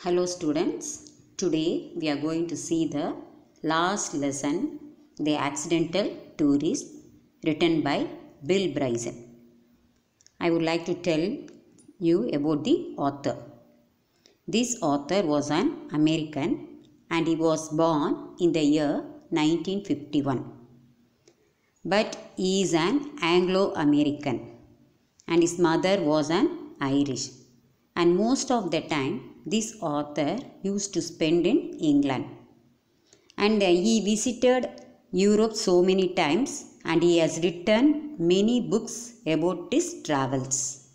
Hello students, today we are going to see the last lesson, The Accidental Tourist, written by Bill Bryson. I would like to tell you about the author. This author was an American and he was born in the year 1951. But he is an Anglo-American and his mother was an Irish. And most of the time this author used to spend in England. And he visited Europe so many times and he has written many books about his travels.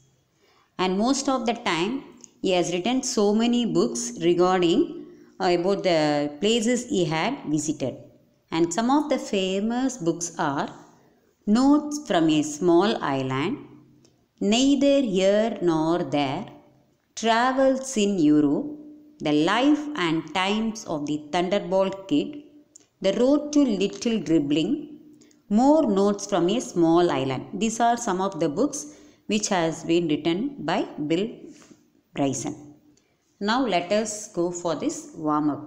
And most of the time he has written so many books regarding about the places he had visited. And some of the famous books are Notes from a Small Island, Neither Here Nor There, Travels in Europe, The Life and Times of the Thunderbolt Kid, The Road to Little Dribbling, More Notes from a Small Island. These are some of the books which has been written by Bill Bryson. Now let us go for this warm-up.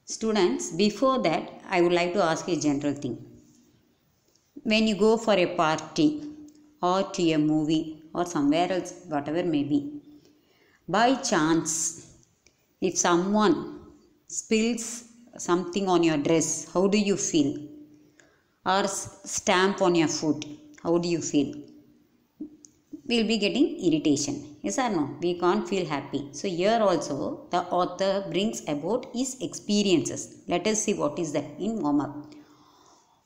Students, before that I would like to ask you a general thing. When you go for a party or to a movie or somewhere else, whatever may be, by chance, if someone spills something on your dress, how do you feel? Or stamp on your foot, how do you feel? We will be getting irritation. Yes or no? We can't feel happy. So here also the author brings about his experiences. Let us see what is that in warm-up.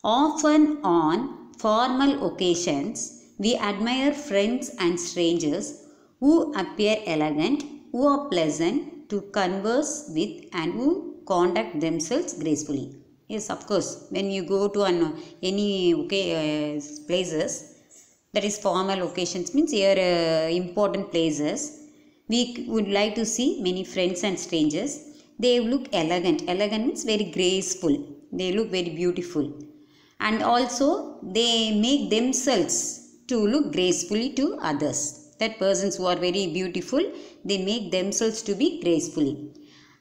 Often on formal occasions, we admire friends and strangers who appear elegant, who are pleasant to converse with and who conduct themselves gracefully. Yes, of course, when you go to any places, that is formal occasions means here important places, we would like to see many friends and strangers. They look elegant. Elegant means very graceful. They look very beautiful. And also they make themselves to look gracefully to others. That persons who are very beautiful, they make themselves to be gracefully.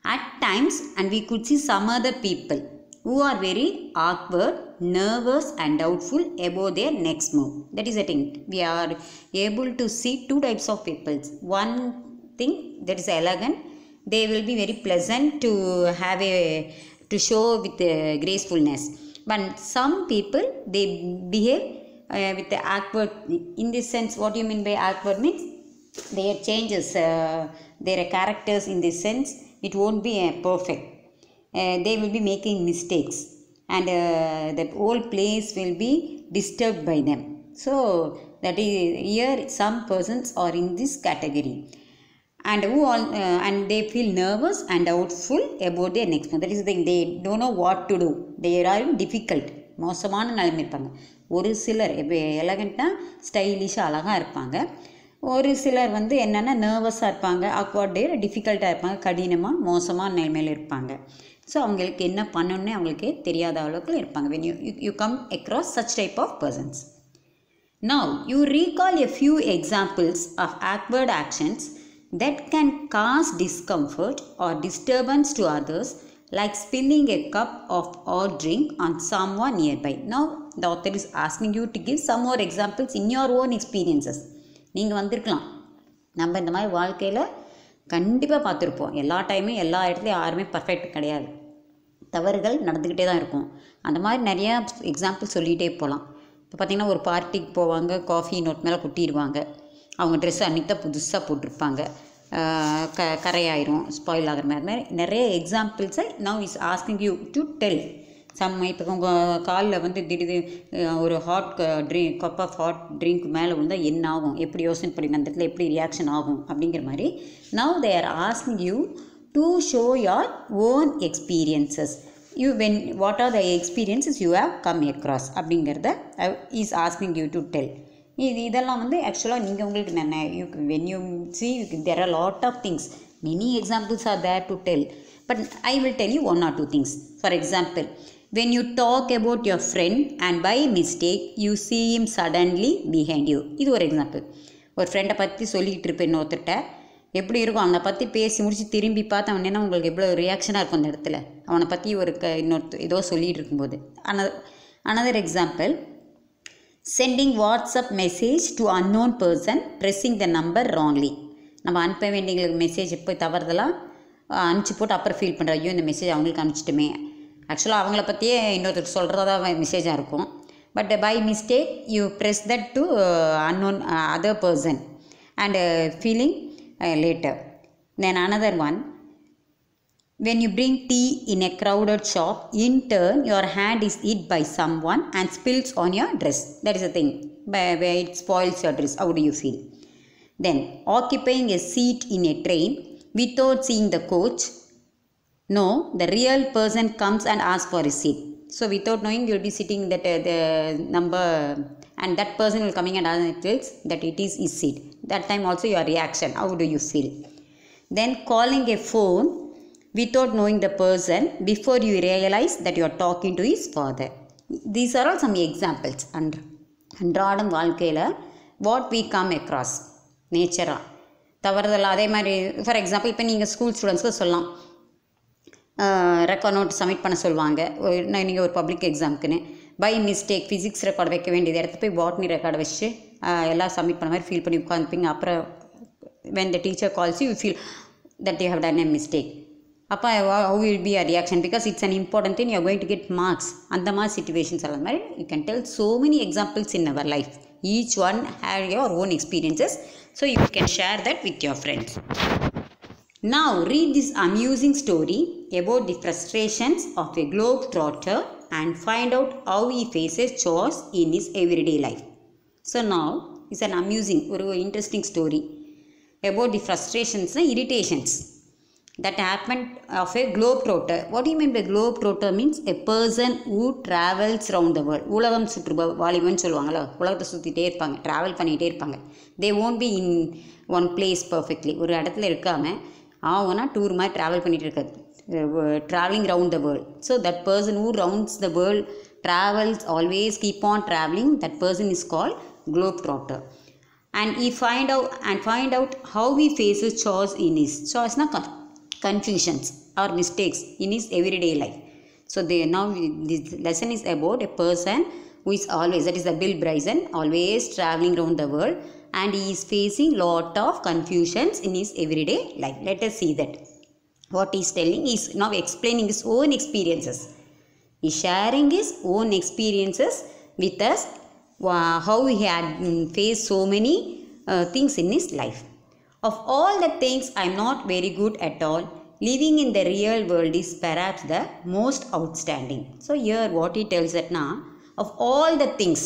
At times, and we could see some other people who are very awkward, nervous and doubtful about their next move. That is the thing. We are able to see two types of people. One thing that is elegant, they will be very pleasant to show with gracefulness. But some people, they behave with the awkward. In this sense, what do you mean by awkward means? Their changes, their characters in this sense, it won't be perfect. They will be making mistakes and the whole place will be disturbed by them. So that is here some persons are in this category. And and they feel nervous and doubtful about their next move. That is the thing. They don't know what to do. They are difficult. மோசமான நிலைமை இருப்பாங்க. ஒரு சிலர் எலகண்ட்டாக ஸ்டைலிஷாக அழகாக இருப்பாங்க. ஒரு சிலர் வந்து என்னென்னா நர்வஸாக இருப்பாங்க, ஆக்வர்டு டிஃபிகல்ட்டாக இருப்பாங்க, கடினமாக மோசமான நிலைமையில் இருப்பாங்க. ஸோ அவங்களுக்கு என்ன பண்ணணுன்னே அவங்களுக்கு தெரியாத அளவுக்கு இருப்பாங்க. when you come across such type of persons. Now you recall a few examples of awkward actions that can cause discomfort or disturbance to others, like spilling a cup of hot drink on someone nearby. Now the author is asking you to give some more examples in your own experiences. நீங்கள் வந்திருக்கலாம், நம்ம இந்த மாதிரி வாழ்க்கையில் கண்டிப்பாக பார்த்துருப்போம். எல்லா டைமும் எல்லா இடத்துலையும் யாருமே பர்ஃபெக்ட் கிடையாது, தவறுகள் நடந்துக்கிட்டே தான் இருக்கும். அந்த மாதிரி நிறையா எக்ஸாம்பிள் சொல்லிகிட்டே போகலாம். இப்போ பார்த்திங்கன்னா ஒரு பார்ட்டிக்கு போவாங்க, காஃபி நோட் மேலே கொட்டிடுவாங்க, அவங்க ட்ரெஸ்ஸு அன்றைக்கி தான் புதுசாக போட்டிருப்பாங்க, கரையாயிரும், ஸ்பாயில் ஆகிற மாதிரி நிறைய எக்ஸாம்பிள்ஸை now is asking you to tell some. இப்போ உங்கள் காலில் வந்து திடீர்னு ஒரு hot cup of hot drink மேலே விழுந்தால் என்ன ஆகும், எப்படி யோசனை பண்ணி அந்த இடத்துல எப்படி ரியாக்ஷன் ஆகும் அப்படிங்கிற மாதிரி now they are asking you to show your own experiences. What are the experiences you have come across அப்படிங்கிறத is asking you to tell. இதெல்லாம் வந்து ஆக்சுவலாக நீங்கள் உங்களுக்கு when you see there are lot of things, many examples are there to tell, but I will tell you one or two things. For example, when you talk about your friend and by mistake you see him suddenly behind you. இது ஒரு example. ஒரு ஃப்ரெண்டை பற்றி சொல்லிக்கிட்டு இருப்பேன் இன்னொருத்தர்கிட்ட, எப்படி இருக்கும் அவனை பற்றி பேசி முடிச்சு திரும்பி பார்த்து அவன் என்ன உங்களுக்கு எவ்வளோ ரியாக்ஷனாக இருக்கும் அந்த இடத்துல அவனை பற்றி ஒரு இன்னொரு ஏதோ சொல்லிகிட்டு இருக்கும்போது. another example, sending WhatsApp message to unknown person, pressing the number wrongly. நம்ம அனுப்ப வேண்டிய மெசேஜ் இப்போ தவறுதெல்லாம் அனுப்பிச்சி போட்டு அப்புறம் ஃபீல் பண்ணுற ஐயோ இந்த மெசேஜ் அவங்களுக்கு அனுப்பிச்சிட்டுமே. ஆக்சுவலாக அவங்கள பற்றியே இன்னொருத்தருக்கு சொல்கிறதா மெசேஜாக இருக்கும். But by mistake you press that to unknown other person and feeling later. Then another one, when you bring tea in a crowded shop, in turn your hand is hit by someone and spills on your dress. That is the thing, where it spoils your dress. How do you feel? Then occupying a seat in a train without seeing the coach. No, the real person comes and asks for a seat. So without knowing you will be sitting that the number and that person will coming and tells that it is his seat. That time also your reaction, how do you feel? Then calling a phone without knowing the person before you realize that you are talking to his father. These are all some examples. அன்றாடம் வாழ்க்கையில் what we come across நேச்சராக தவறுதல். அதே மாதிரி for example இப்போ நீங்கள் school ஸ்டூடெண்ட்ஸ்க்கு சொல்லலாம், record note submit பண்ண சொல்லுவாங்க. நீங்கள் ஒரு பப்ளிக் எக்ஸாமுக்குன்னு பை மிஸ்டேக் ஃபிசிக்ஸ் ரெக்கார்டு வைக்க வேண்டியது இடத்துல போய் பாட்னி ரெக்கார்டு வச்சு எல்லாம் சப்மிட் பண்ண மாதிரி ஃபீல் பண்ணி உட்காந்துப்பீங்க. அப்புறம் when the teacher calls you, you feel that you have done a mistake. அப்போ how will be a reaction? Because it's an important thing, you are going to get marks. அந்த மாதிரி situations எல்லாம் மாதிரி you can tell so many examples in our life. Each one have your own experiences, so you can share that with your friends. Now read this amusing story about the frustrations of a globetrotter and find out how he faces chores in his everyday life. So now it's an amusing or interesting story about the frustrations and irritations that happened of a globetrotter. What do you mean by globetrotter? Means a person who travels around the world. உலகம் சுற்றுவாலிபன்னு சொல்லுவாங்கள்ல, உலகத்தை சுற்றிட்டே இருப்பாங்க, travel பண்ணிகிட்டே இருப்பாங்க. They won't be in one place perfectly. ஒரு இடத்துல இருக்காமல் ஆகுனா டூர் மாதிரி ட்ராவல் பண்ணிகிட்டு இருக்காது, traveling around the world. So that person who rounds the world, travels, always keep on traveling, that person is called globetrotter. And he find out how he faces chores in his chores, confusions or mistakes in his everyday life. So now this lesson is about a person who is always, that is the Bill Bryson, always traveling around the world, and he is facing lot of confusions in his everyday life. Let us see that. What he is telling is now explaining his own experiences. He is sharing his own experiences with us, how he had faced so many things in his life. Of all the things I am not very good at all, living in the real world is perhaps the most outstanding. So here what he tells that now, of all the things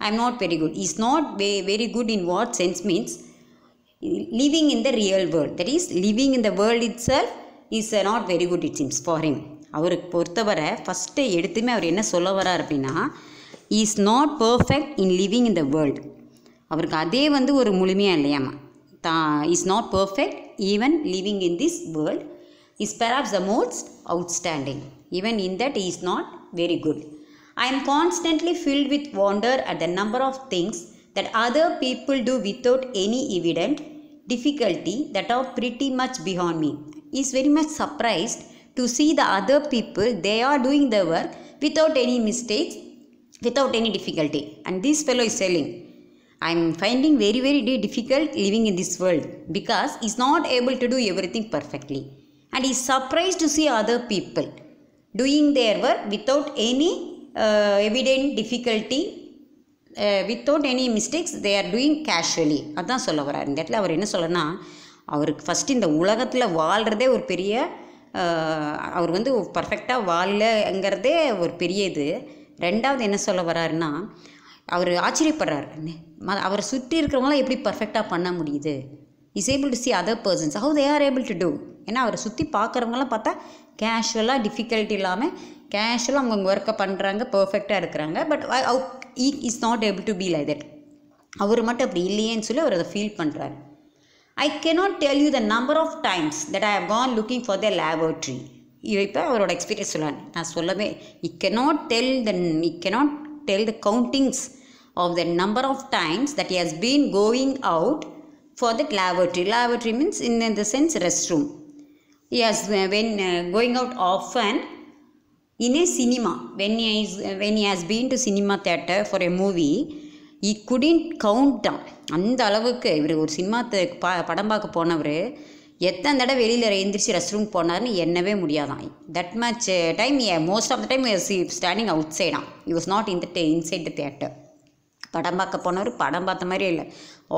I am not very good. He is not very good in what sense? Means living in the real world. That is, living in the world itself is not very good, it seems, for him. அவருக்கு பொறுத்தவரை first எடுத்துமே அவர் என்ன சொல்ல வரார் அப்படின்னா, is not perfect in living in the world. அவருக்கு அதே ஒரு முழுமையாக இல்லையாமா. Is not perfect even living in this world is perhaps the most outstanding. Even in that is not very good. I am constantly filled with wonder at the number of things that other people do without any evident difficulty that are pretty much beyond me. He is very much surprised to see the other people, they are doing the work without any mistakes, without any difficulty. And this fellow is telling, I am finding very, very difficult living in this world because he is not able to do everything perfectly. And he is surprised to see other people doing their work without any evident difficulty, without any mistakes, they are doing casually. அதான் சொல்ல வரார் இந்த இடத்துல. அவர் என்ன சொல்லனா, அவருக்கு first இந்த உலகத்தில் வாழ்கிறதே ஒரு பெரிய, அவர் பர்ஃபெக்டாக வாழலைங்கிறதே ஒரு பெரிய இது. ரெண்டாவது என்ன சொல்ல வராருன்னா, அவர் ஆச்சரியப்படுறார், அவரை சுற்றி இருக்கிறவங்களாம் எப்படி பர்ஃபெக்டாக பண்ண முடியுது. Is able to see other persons how they are able to do. ஏன்னா அவரை சுற்றி பார்க்குறவங்களாம் பார்த்தா கேஷுவலாக டிஃபிகல்ட்டி இல்லாமல் கேஷுவலாக அவங்க ஒர்க்கை பண்ணுறாங்க, பர்ஃபெக்டாக இருக்கிறாங்க. But he is not able to be like that. அவர் மட்டும் அப்படி இல்லையேன்னு சொல்லி அவர் அதை ஃபீல் பண்ணுறாரு. I cannot tell you the number of times that I have gone looking for the lavatory. இப்போ அவரோட எக்ஸ்பீரியன்ஸ் சொல்லுவாங்க, நான் சொல்லவே he cannot tell the countings of the number of times that he has been going out for that lavatory. Lavatory means in the sense restroom. He has when going out often in a cinema. When he has been to cinema theatre for a movie, he couldn't count down. அந்த அளவுக்கு இவர் ஒரு cinema படம் பார்க்க போனவர் எத்தனை தடவை வெளியில் எழுந்திரிச்சு ரெஸ்ட் ரூம் போனார்னு எண்ணவே முடியாதான். That much time most of the time standing out சைடான். he was not in the inside the theatre. படம் பார்க்க போனவர் படம் பார்த்த மாதிரியே இல்லை.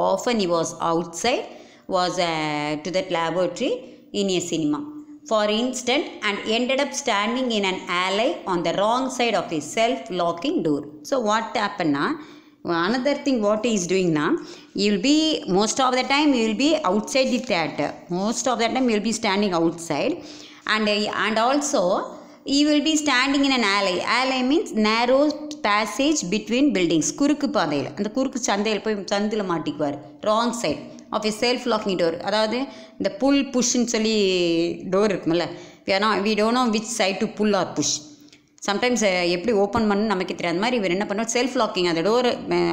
Often he was outside, was to that laboratory in a cinema for instance, and ended up standing in an alley on the wrong side of a self-locking door. So what happened na, another thing what he is doing na, you will be most of the time you will be outside the theatre. Most of the time you will be standing outside, and also he will be standing in an alley. Alley means narrow passage between buildings. குறுக்கு பாதையில், அந்த குறுக்கு சந்தையில் போய் சந்தில் மாட்டிக்குவார். Wrong side of a self locking door. அதாவது இந்த புல் புஷ்ன்னு சொல்லி டோர் இருக்குமில்ல, we don't know which side to pull or push. Sometimes எப்படி ஓப்பன் பண்ணு நமக்கு தெரியாது. அந்த மாதிரி இவர் என்ன பண்ணுவார், செல்ஃப் லாக்கிங், அந்த டோர்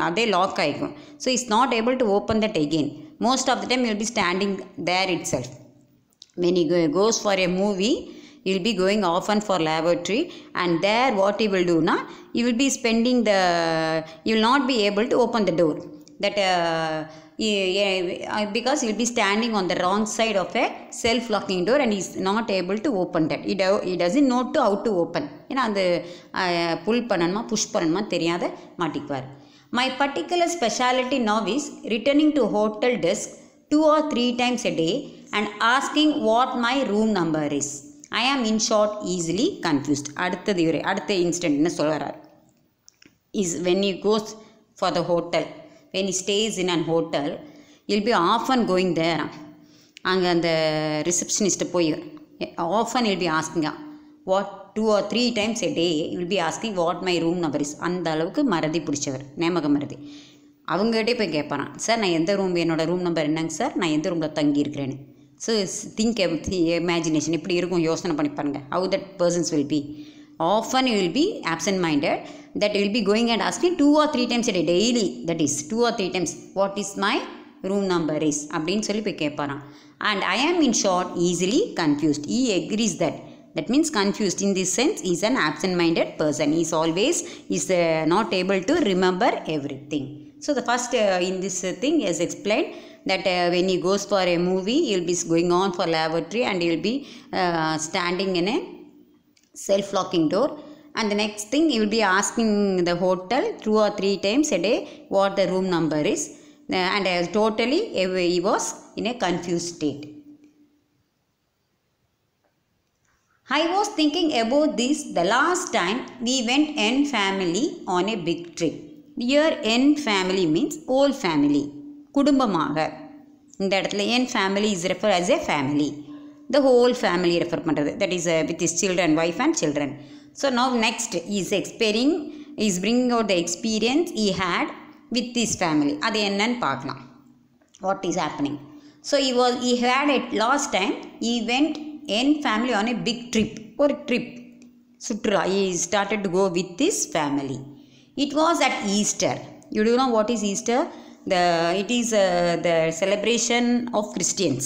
அப்படியே லாக் ஆகிக்கும். So is not able to open that again. Most of the time will be standing there itself. When he goes for a movie, he will be going often for lavatory, and there what he will do na, he will be spending he will not be able to open the door, that because he will be standing on the wrong side of a self locking door and he is not able to open that. He doesn't know how to open. ஏன்னா அந்த புல் பண்ணணுமா push பண்ணணுமா தெரியாத மாட்டிக்குவார். My particular specialty now is returning to hotel desk 2 or 3 times a day and asking what my room number is. I am in short easily confused. அடுத்த instant என்ன சொல்கிறார் is when he goes for the hotel, when he stays in an hotel, he'll be often going there. அங்கே அந்த ரிசப்ஷனிஸ்ட்டை போய் often he'll be asking what 2 or 3 times a day he will be asking what my room number is. அந்த அளவுக்கு மறதி பிடிச்சவர், நேமக மறதி. அவங்ககிட்டே போய் கேட்பாரான், sir நான் எந்த ரூம், என்னோடய ரூம் நம்பர் என்னங்க சார், நான் எந்த ரூமில் தங்கியிருக்கிறேன்னு. ஸோ திங்க் இமேஜினேஷன் எப்படி இருக்கும், யோசனை பண்ணி பாருங்க. How that persons will be. Often you will be absent minded, that you will be going and asking 2 or 3 times a day, daily, that is 2 or 3 times, what is my room number is அப்படின்னு சொல்லி போய் கேட்பாரான். And I am in short easily confused. He agrees that means confused. In this sense he is an absent minded person. He is always not able to remember everything. So the first in this thing is explained that when he goes for a movie he will be going on for lavatory and he will be standing in a self-locking door, and the next thing he will be asking the hotel 2 or 3 times a day what the room number is, and totally he was in a confused state. I was thinking about this the last time we went in family on a big trip. Here in family means whole family, குடும்பமாக. இந்த இடத்துல in family is referred as a family, the whole family refer பண்ணுறது, that is with his children, wife and children. So now next he is bringing out the experience he had with his family. அது என்னன்னு பார்க்கலாம், what is happening. So he had it last time he went in family on a big trip, or trip சுற்றுலா. He started to go with his family. It was at Easter. You do know what is Easter? It is the celebration of Christians.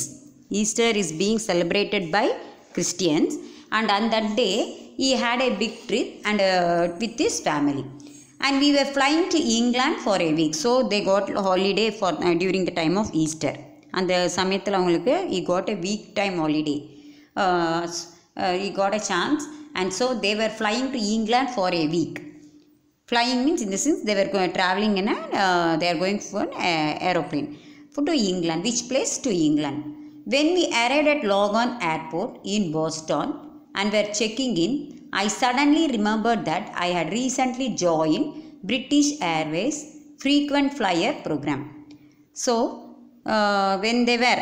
Easter is being celebrated by Christians, and on that day he had a big trip and with his family, and we were flying to England for a week. So they got holiday for during the time of Easter. அந்த சமயத்தில் அவங்களுக்கு he got a week time holiday. He got a chance, and so they were flying to England for a week. Flying means in the sense they were traveling in they are going for an aeroplane to England. Which place? To England. When we arrived at Logan Airport in Boston and were checking in, I suddenly remembered that I had recently joined British Airways frequent flyer program. So when they were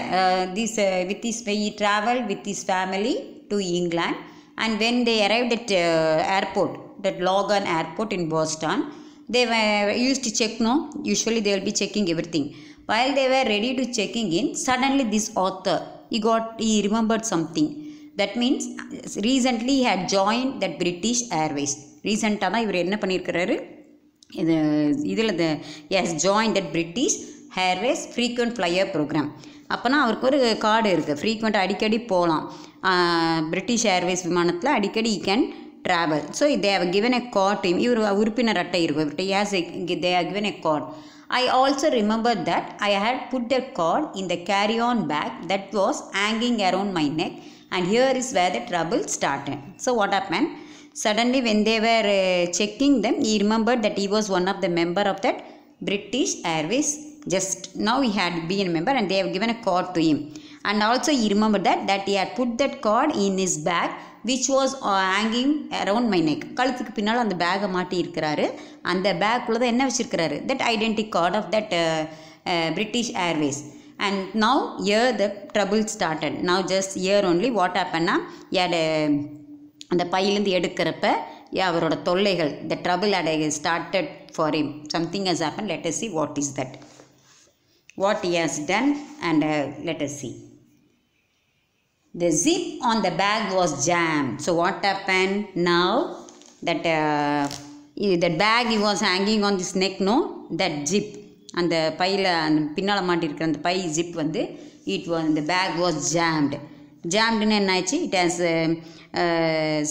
he travelled with his family to England, and when they arrived at airport, that Logan Airport in Boston, they were used to check. No, usually they will be checking everything. While they were ready to checking in, suddenly this author he remembered something. That means recently he had joined that British Airways. Recently தான் இவர் என்ன பண்ணியிருக்கிறாரு, he has joined that British Airways frequent flyer program. அப்போனா அவருக்கு ஒரு card இருக்குது, frequent அடிக்கடி போகலாம். பிரிட்டிஷ் ஏர்வேஸ் விமானத்தில் அடிக்கடி he can travel. So they have given a card to him. இவர் உறுப்பினர் அட்டை இருக்கும் இவர்கிட்ட. They have given a card. I also remember that I had put the card in the carry-on bag that was hanging around my neck, and here is where the trouble started. So what happened? Suddenly when they were checking them, he remembered that he was one of the member of that British Airways. Just now he had been a member and they have given a card to him. And also he remembered that he had put that card in his bag which was hanging around my neck. கழுத்துக்கு பின்னால் அந்த பேக்கை மாட்டி இருக்கிறாரு. அந்த பேக்குள்ளே தான் என்ன வச்சுருக்கிறாரு? That identity card of that British Airways. And now here the trouble started. Now just here only what happened na, he had அந்த பையிலேருந்து எடுக்கிறப்ப அவரோட தொல்லைகள், the trouble had started for him. Something has happened. Let us see what is that. What he has done, and let us see. The zip on the bag was jammed. So what happened now? That the bag he was hanging on this neck, no, that zip and the பையில் அந்த பின்னால் மாட்டிருக்கிற அந்த by zip வந்து the bag was jammed. Jammed என்ன ஆச்சு? It has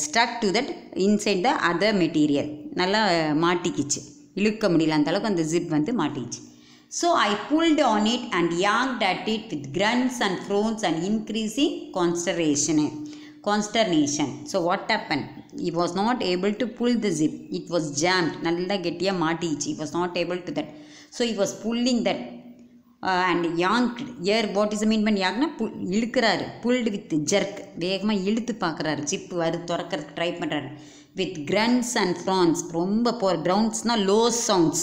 stuck to that inside the other material. நல்லா மாட்டிக்கிச்சு, இழுக்க முடியல, அந்த அளவுக்கு அந்த ஜிப் வந்து மாட்டிக்கிச்சு. So I pulled on it and yanked at it with grunts and groans and increasing consternation. So what happened? He was not able to pull the zip. It was jammed. நல்லா கெட்டியாக மாட்டிச்சு. He was not able to that. So he was pulling that and yanked. Here what is the mean by yankna? இழுக்கிறாரு. Pulled with jerk. வேகமாக இழுத்து பார்க்குறாரு. Zip திறக்கிறதுக்கு try பண்ணுறாரு. With grunts and groans. ரொம்ப gruntsனா low sounds.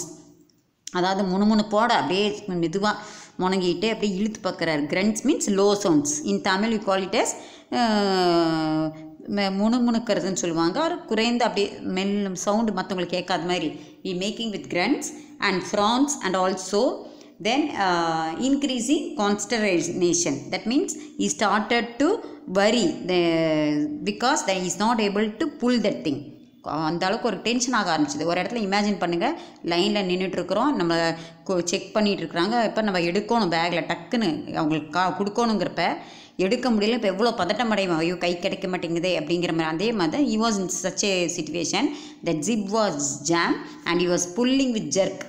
அதாவது முணுமுணுப்போட அப்படியே மெதுவாக முணங்கிட்டு அப்படியே இழுத்து பார்க்குறாரு. Grunts means low sounds. In Tamil you call it as முணுமுணுக்கிறதுன்னு சொல்லுவாங்க. ஒரு குறைந்த அப்படியே சவுண்டு மற்றவங்களுக்கு கேட்காத மாதிரி. We making with grunts and frowns and also then increasing consternation. That means he started to worry because that he is not able to pull that thing. அந்த அளவுக்கு ஒரு டென்ஷன் ஆக ஆரம்பிச்சிது. ஒரு இடத்துல இமேஜின் பண்ணுங்கள், லைனில் நின்றுட்டுருக்குறோம், நம்ம செக் பண்ணிகிட்டு இருக்கிறாங்க. இப்போ நம்ம எடுக்கணும் பேக்கில் டக்குன்னு அவங்களுக்கு கொடுக்கணுங்கிறப்ப எடுக்க முடியல. இப்போ எவ்வளோ பதட்டம் அடையும், ஐயோ கை கிடைக்க மாட்டேங்குதே அப்படிங்கிற மாதிரி. அதே மாதிரி he was in such a situation that zip was jammed and he was pulling with jerk,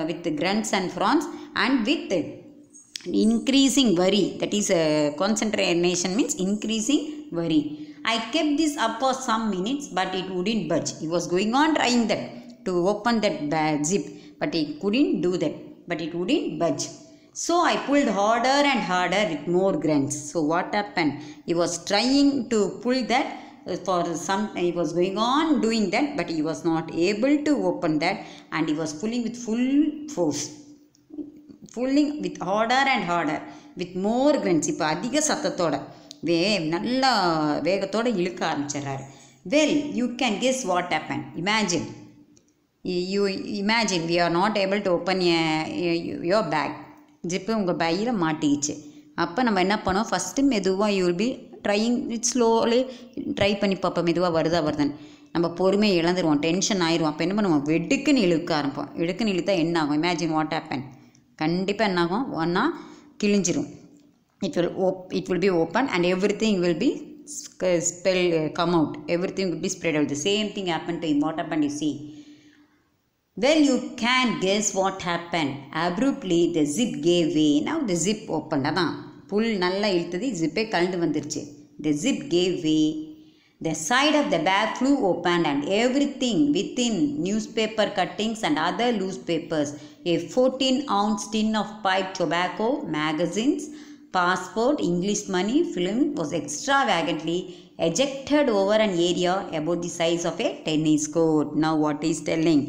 with grunts and frowns and with increasing worry. That is concentration means increasing worry. I kept this up for some minutes but it wouldn't budge. He was going on trying that to open that zip but he couldn't do that, but it wouldn't budge. So I pulled harder and harder with more grunts. So what happened? He was trying to pull that for some, he was going on doing that but he was not able to open that, and he was pulling with full force, pulling with harder and harder with more grunts. இப்போ அதிக சத்தத்தோட நல்லா வேகத்தோடு இழுக்க ஆரம்பிச்சிடறாரு. Well you can guess what happen. Imagine we are not able to open your bag. Zip உங்கள் பையில் மாட்டிக்கிச்சு. அப்போ நம்ம என்ன பண்ணோம்? ஃபஸ்ட்டு மெதுவாக you will be trying it slowly try பண்ணி பார்ப்போம் மெதுவாக வருதுன்னு. நம்ம பொறுமையை இழந்துருவோம், டென்ஷன் ஆயிடுவோம். அப்போ என்ன பண்ணுவோம்? வெடுக்குன்னு இழுக்க ஆரம்பிப்போம். வெடுக்குன்னு இழுத்தா என்ன ஆகும்? Imagine what happen. கண்டிப்பாக என்ன ஆகும்? ஒன்றா கிழிஞ்சிரும். It will be open and everything will be come out. Everything will be spread out. The same thing happened to him. What happened? You see. Well, you can guess what happened. Abruptly the zip gave way. Now the zip opened. அதான் புல் நல்லா இழுத்தது, ஜிப்பே கலந்து வந்துருச்சு. The zip gave way. The side of the bag flew open and everything within, newspaper cuttings and other loose papers, a 14-ounce tin of pipe tobacco, magazines, passport, English money, film, was extravagantly ejected over an area about the size of a tennis court. Now what he is telling?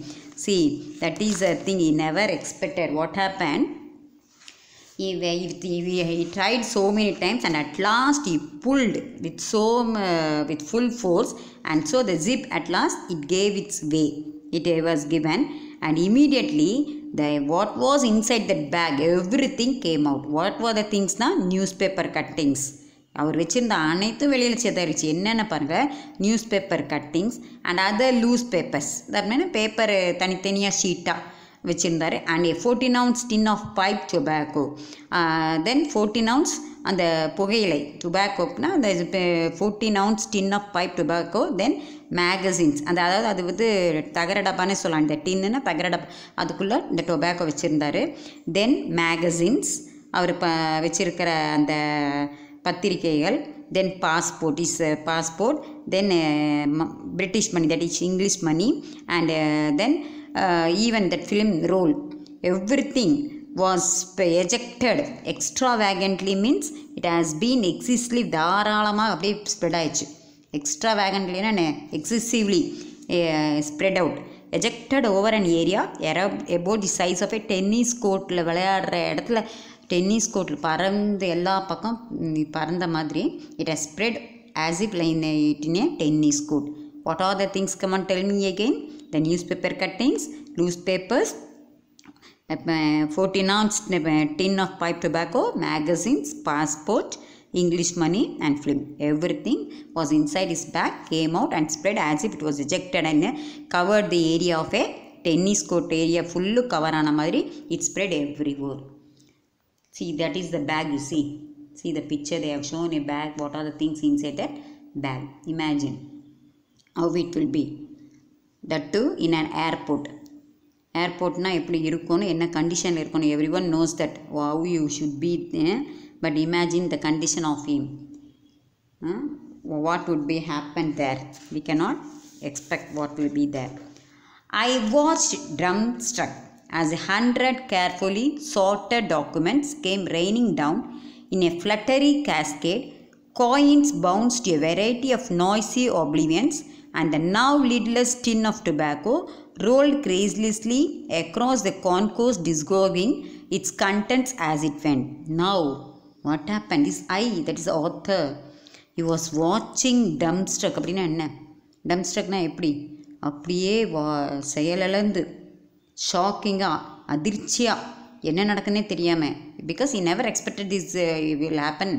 See, that is a thing he never expected. What happened? He tried so many times and at last he pulled with full force, and so the zip at last it gave its way. It was given, and immediately what was inside that bag, everything came out. What were the things now? Newspaper cuttings. அவர் வச்சுருந்த அனைத்தும் வெளியில் சேதாரிச்சு. என்னென்ன பாருங்கள், newspaper cuttings and other loose papers. That mean paper தனித்தனியாக ஷீட்டாக வச்சுருந்தார். அண்ட் 14 ounce tin of pipe tobacco. Then 14 ounce அந்த புகையிலை டுபாக்கோனா அந்த 14 ounce tin of pipe tobacco. Then magazines அதாவது அது வந்து தகர டப்பானே சொல்லலாம். இந்த டின்னுன்னா தகர டப்பா, அதுக்குள்ளே இந்த டொபாக்கோ வச்சுருந்தார். தென் மேகசின்ஸ் அவர் வச்சிருக்கிற அந்த பத்திரிகைகள். Then passport is passport. Then British money, that is English money. And then even that film roll, everything was ejected extravagantly. Means it has been excessively தாராளமாக அப்படியே ஸ்ப்ரெட் ஆயிடுச்சு. எக்ஸ்ட்ராவேகன்ட்லினா excessively spread out. ejected over an area about the size of a tennis courtல விளையாடுற இடத்துல tennis கோர்ட்டில் பறந்து எல்லா பக்கம் பறந்த மாதிரி it has spread as if in a tennis court. What are the things? Come on, tell me again. The newspaper cuttings, newspapers, 14 ounce tin of pipe tobacco, magazines, passport, English money and film. Everything was inside his bag, came out and spread as if it was ejected and covered the area of a tennis court area. Full cover ஆன மாதிரி it spread everywhere. See, that is the bag, you see. See the picture, they have shown a bag. What are the things inside that bag? Imagine how it will be. That too in an airport. Airportனா எப்படி இருக்கும்னு, என்ன கண்டிஷனில் இருக்கணும், every one knows that how you should be. But imagine the condition of him. What would be happen there? We cannot expect what will be there. I watched dumbstruck as 100 carefully sorted documents came raining down in a fluttery cascade. Coins bounced to a variety of noisy oblivions, and the now lidless tin of tobacco rolled crazily across the concourse, disgorging its contents as it went. Now, what happened? This I, that is the author, he was watching dumbstruck. அப்படின்னா என்ன? dumbstruckனா எப்படி? அப்படியே செயலிழந்து ஷாக்கிங்காக அதிர்ச்சியாக என்ன நடக்குன்னே தெரியாமல், because he never expected this will happen.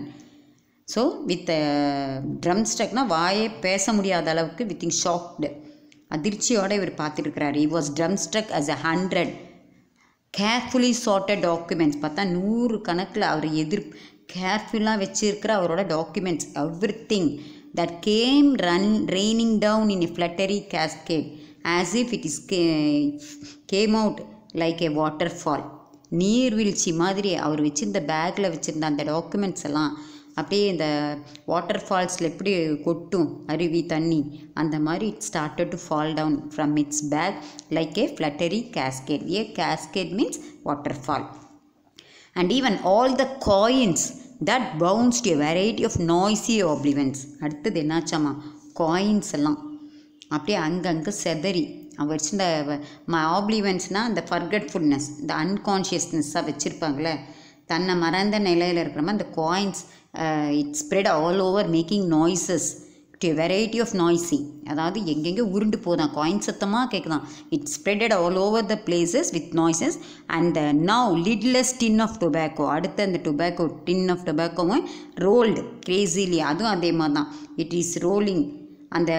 So with ட்ரம்ஸ்டக்னா வாயே பேச முடியாத அளவுக்கு வித்திங் ஷாக்டு, அதிர்ச்சியோடு இவர் பார்த்துருக்கிறார். he was drumstruck as 100 carefully sorted documents. பார்த்தா 100 கணக்கில் அவர் கேர்ஃபுல்லாக வச்சுருக்கிற அவரோட documents, everything that came raining down in a fluttery cascade as if it is came out like a waterfall. நீர்வீழ்ச்சி மாதிரி அவர் வச்சுருந்த பேக்கில் வச்சுருந்த அந்த டாக்குமெண்ட்ஸ் எல்லாம் அப்படியே இந்த வாட்டர் ஃபால்ஸில் எப்படி கொட்டும் அருவி தண்ணி, அந்த மாதிரி it started to fall down from its back like a fluttery cascade. A cascade means waterfall. And even all the coins that bounce to a variety of noisy oblivions. அடுத்தது என்னாச்சாமா, coins எல்லாம் அப்படியே அங்கங்கே செதறி அவங்க வச்சுருந்த ஆப்ளிவன்ஸ்னால் அந்த forgetfulness, இந்த அன்கான்ஷியஸ்னஸ்ஸாக வச்சுருப்பாங்களே, தன்னை மறந்த நிலையில் இருக்கிற மாதிரி அந்த coins it spread all over making noises to a variety of noisy. அதாவது எங்கெங்கே உருண்டு போதான், காயின் சத்தமாக கேட்குதான். It spreaded all over the places with noises. And now lidless tin of tobacco, அடுத்த அந்த டொபாக்கோ டின் ஆஃப் டொபாக்கோவும் ரோல்டு கிரேசிலி, அதுவும் அதே மாதிரி தான். இட் இஸ் ரோலிங், அந்த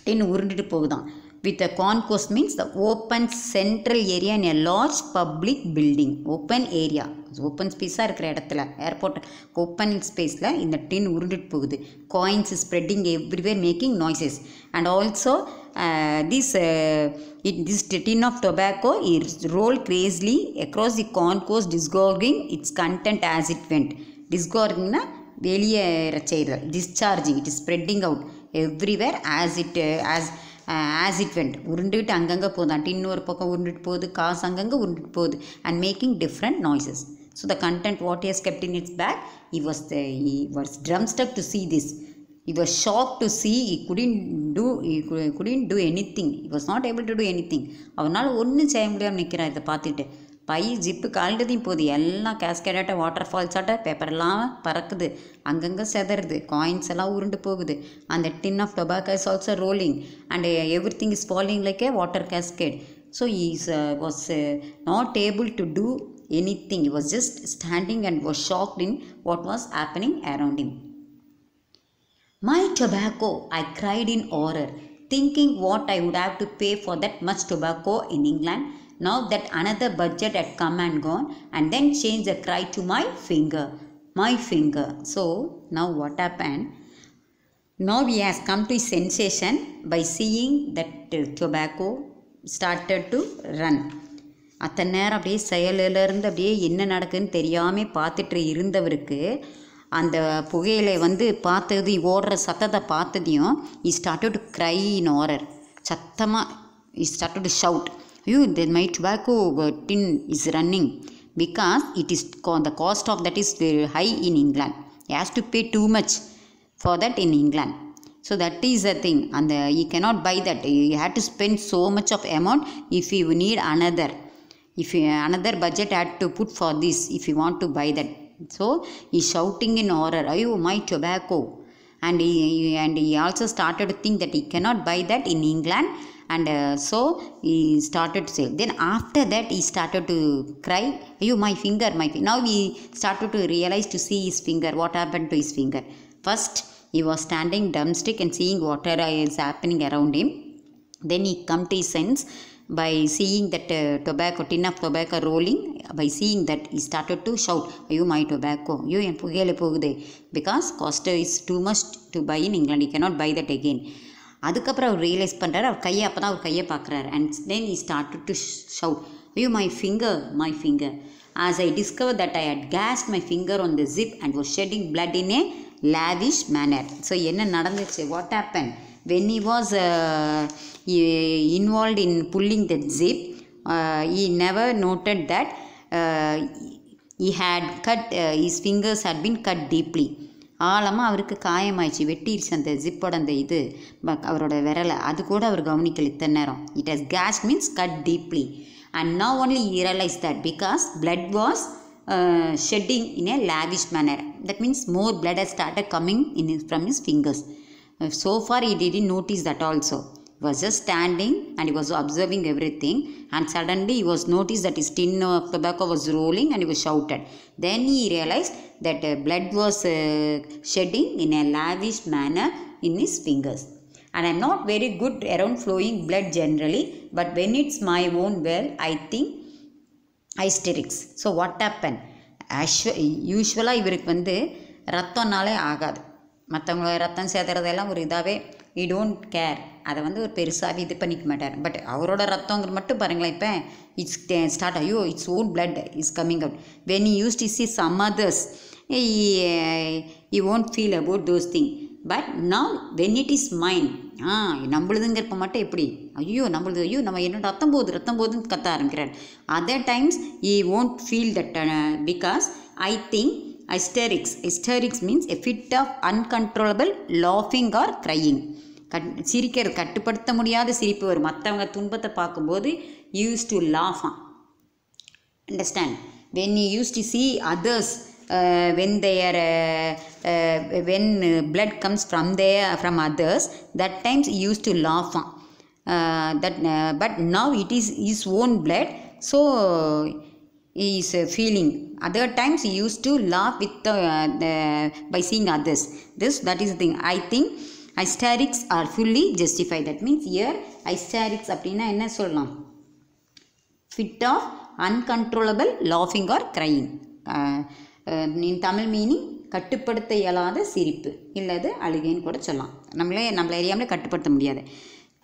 டின் உருண்டுட்டு போகுதான். With a concourse means the open central area in a large public building. Open area, open space இருக்கிற இடத்துல, ஏர்போர்ட் ஓப்பன் ஸ்பேஸில் இந்த டின் உருண்டுட்டு போகுது. Coins spreading everywhere making noises. And also this tin of tobacco is rolled crazily across the concourse, disgorging its content as it went. Disgorgingனா வெளியேற செய்கிறது, discharging, it is spreading out everywhere as it went. உருண்டுட்டு அங்கங்கே போகுதான், டின் ஒரு பக்கம் உருண்டுட்டு போகுது, காசு அங்கங்கே உருண்டுட்டு போகுது, and making different noises. So the content what he has kept in its bag, he was drumstruck to see this. He was shocked to see he couldn't do anything. He was not able to do anything. அவனால் ஒன்றும் செய்ய முடியாமல் நிற்கிறார். இதை பார்த்துட்டு by zip கால்டதையும் போகுது, எல்லாம் கேஸ்கேடாட்ட water falls ஆட்ட பேப்பரெல்லாம் பறக்குது, அங்கங்கே செதறுது, காயின்ஸ் எல்லாம் உருண்டு போகுது. அந்த tin of tobacco is also rolling and everything is falling like a water cascade. So he was not able to do anything. He was just standing and was shocked in what was happening around him. My tobacco, I cried in horror. thinking what I would have to pay for that much tobacco in England. Now that another budget had come and gone, and then changed the cry to my finger. My finger. So now what happened? Now he has come to his sensation by seeing that tobacco started to run. அத்தனை நேரம் அப்படியே செயலிலேருந்து அப்படியே என்ன நடக்குதுன்னு தெரியாமல் பார்த்துட்டு இருந்தவருக்கு அந்த புகையிலை பார்த்தது ஓடுற சத்தத்தை பார்த்ததையும் he started to cry in horror. சத்தமாக he started to shout, "You, my tobacco tin is running because it is the cost of that is very high in England. He has to pay too much for that in England." So that is the thing, and he cannot buy that. He had to spend so much of amount if he need another. If another budget had to put for this, if you want to buy that. So he shouting in horror, "Ayo, my tobacco." And he also started to think that he cannot buy that in England, and so he started to say. Then after that he started to cry, "Ayo, my finger, my finger." Now he started to realize, to see his finger, what happened to his finger. First he was standing dumbstick and seeing whatever is happening around him. Then he come to his sense by seeing that tin of tobacco rolling. By seeing that, he started to shout, "You, my tobacco, you en pugele pogude," because cost is too much to buy in England. He cannot buy that again. அதுக்கப்புறம் அவர் realise பண்ணுறாரு, அவர் கையை அப்போ தான் அவர் கையை பார்க்குறாரு. And then he started to shout, "You, my finger, my finger." As I discovered that I had gasped my finger on the zip and was shedding blood in a lavish manner. So என்ன நடந்துச்சு? What happened? When he was involved in pulling that zip, he never noted that he had cut, his fingers had been cut deeply. ஆழமாக அவருக்கு காயமாயிடுச்சு, வெட்டிடுச்சு அந்த ஜிப்போட அந்த இது அவரோட விரலை. அது கூட அவர் கவனிக்கல இத்தனை நேரம். It has gashed means cut deeply. And now only he realized that because blood was shedding in a lavish manner. That means more blood has started coming from his fingers. So far he didn't notice that also. He was just standing and he was observing everything, and suddenly he was noticed that his tin of tobacco was rolling and he was shouted. Then he realized that blood was shedding in a lavish manner in his fingers. And I am not very good around flowing blood generally, but when it's my own well, I think hysterics. So what happened? யூஸ்வலாக இவருக்கு ரத்தம்னாலே ஆகாது. மற்றவங்கள ரத்தம் சேர்த்துறதெல்லாம் ஒரு இதாகவே ஈ don't care, அதை ஒரு பெருசாகவே இது பண்ணிக்க மாட்டார். பட் அவரோட ரத்தங்கிற மட்டும் பாருங்களேன், இப்போ இட்ஸ் ஸ்டார்ட், ஐயோ its own blood is coming out. When you use to see some others you won't feel about those thing. But now when it is mind, நம்மளுதுங்கிறப்ப மட்டும் எப்படி ஐயோ நம்மளுது, ஐயோ நம்ம என்னோட ரத்தம் போகுதுன்னு கத்த ஆரம்பிக்கிறார். Other times E won't feel that because I think hysterics means a fit of uncontrollable laughing or crying. சிரிக்கிறது, கட்டுப்படுத்த முடியாத சிரிப்பு வரும். மற்றவங்க துன்பத்தை பார்க்கும்போது used to laugh. Understand? When you used to see others, when blood comes from others, that times he used to laugh. But now it is his own blood, so he is feeling. Other times he used to laugh with by seeing others. That is the thing. I think hysterics are fully justified. That means here hysterics அப்படின்னா என்ன சொல்லலாம்? Fit of uncontrollable laughing or crying. In Tamil meaning கட்டுப்படுத்த இயலாத சிரிப்பு இல்லது அழுகைன்னு கூட சொல்லலாம். நம்மளை அறியாமலே கட்டுப்படுத்த முடியாது.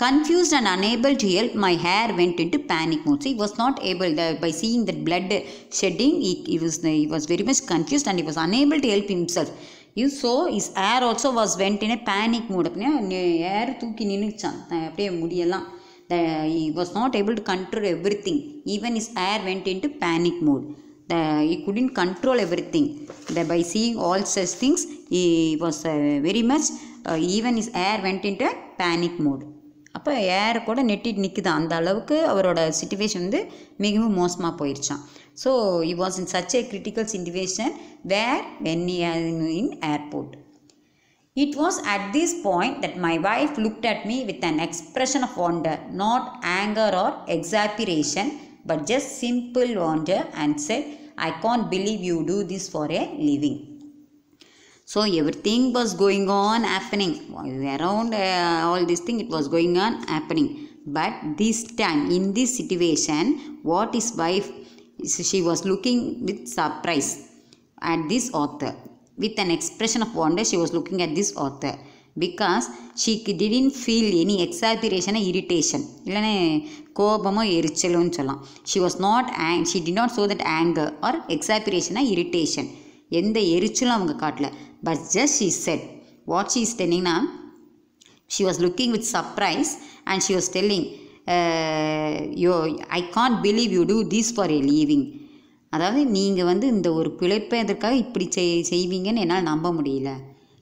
Confused and unable to help, my hair went into panic mode. So he was not able, by seeing that blood shedding, he was very much confused and he was unable to help himself. You saw his hair also went in a panic mode. Hair தூக்கி நின்னுச்சான், அப்படியே முடியலாம். He was not able to control everything. Even his hair went into panic mode. He couldn't control everything. By seeing all such things, he was very much, even his hair went into a panic mode. அப்போ ஏர் கூட நெட்டிட்டு நிற்குதான். அந்த அளவுக்கு அவரோட situation மிகவும் மோசமாக போயிடுச்சான். So he was in such a critical situation where when he was in airport. It was at this point that my wife looked at me with an expression of wonder, not anger or exasperation, but just simple wonder, and said, "I can't believe you do this for a living." So everything was going on happening around all this thing, it was going on happening. But this time in this situation, what his wife, she was looking with surprise at this author, with an expression of wonder she was looking at this author, because she didn't feel any exasperation or irritation, இல்லைன்னா கோபமோ எரிச்சலும் சொல்லலாம். She was not she did not show that anger or exasperation or irritation, எந்த எரிச்சலும் அவங்க காட்டல. But just she said, what she is telling now, she was looking with surprise and she was telling, I can't believe you do this for a living. அதாவது நீங்கள் வந்து இந்த ஒரு பிழைப்பதற்காக இப்படி செய்வீங்கன்னு என்னால் நம்ப முடியல.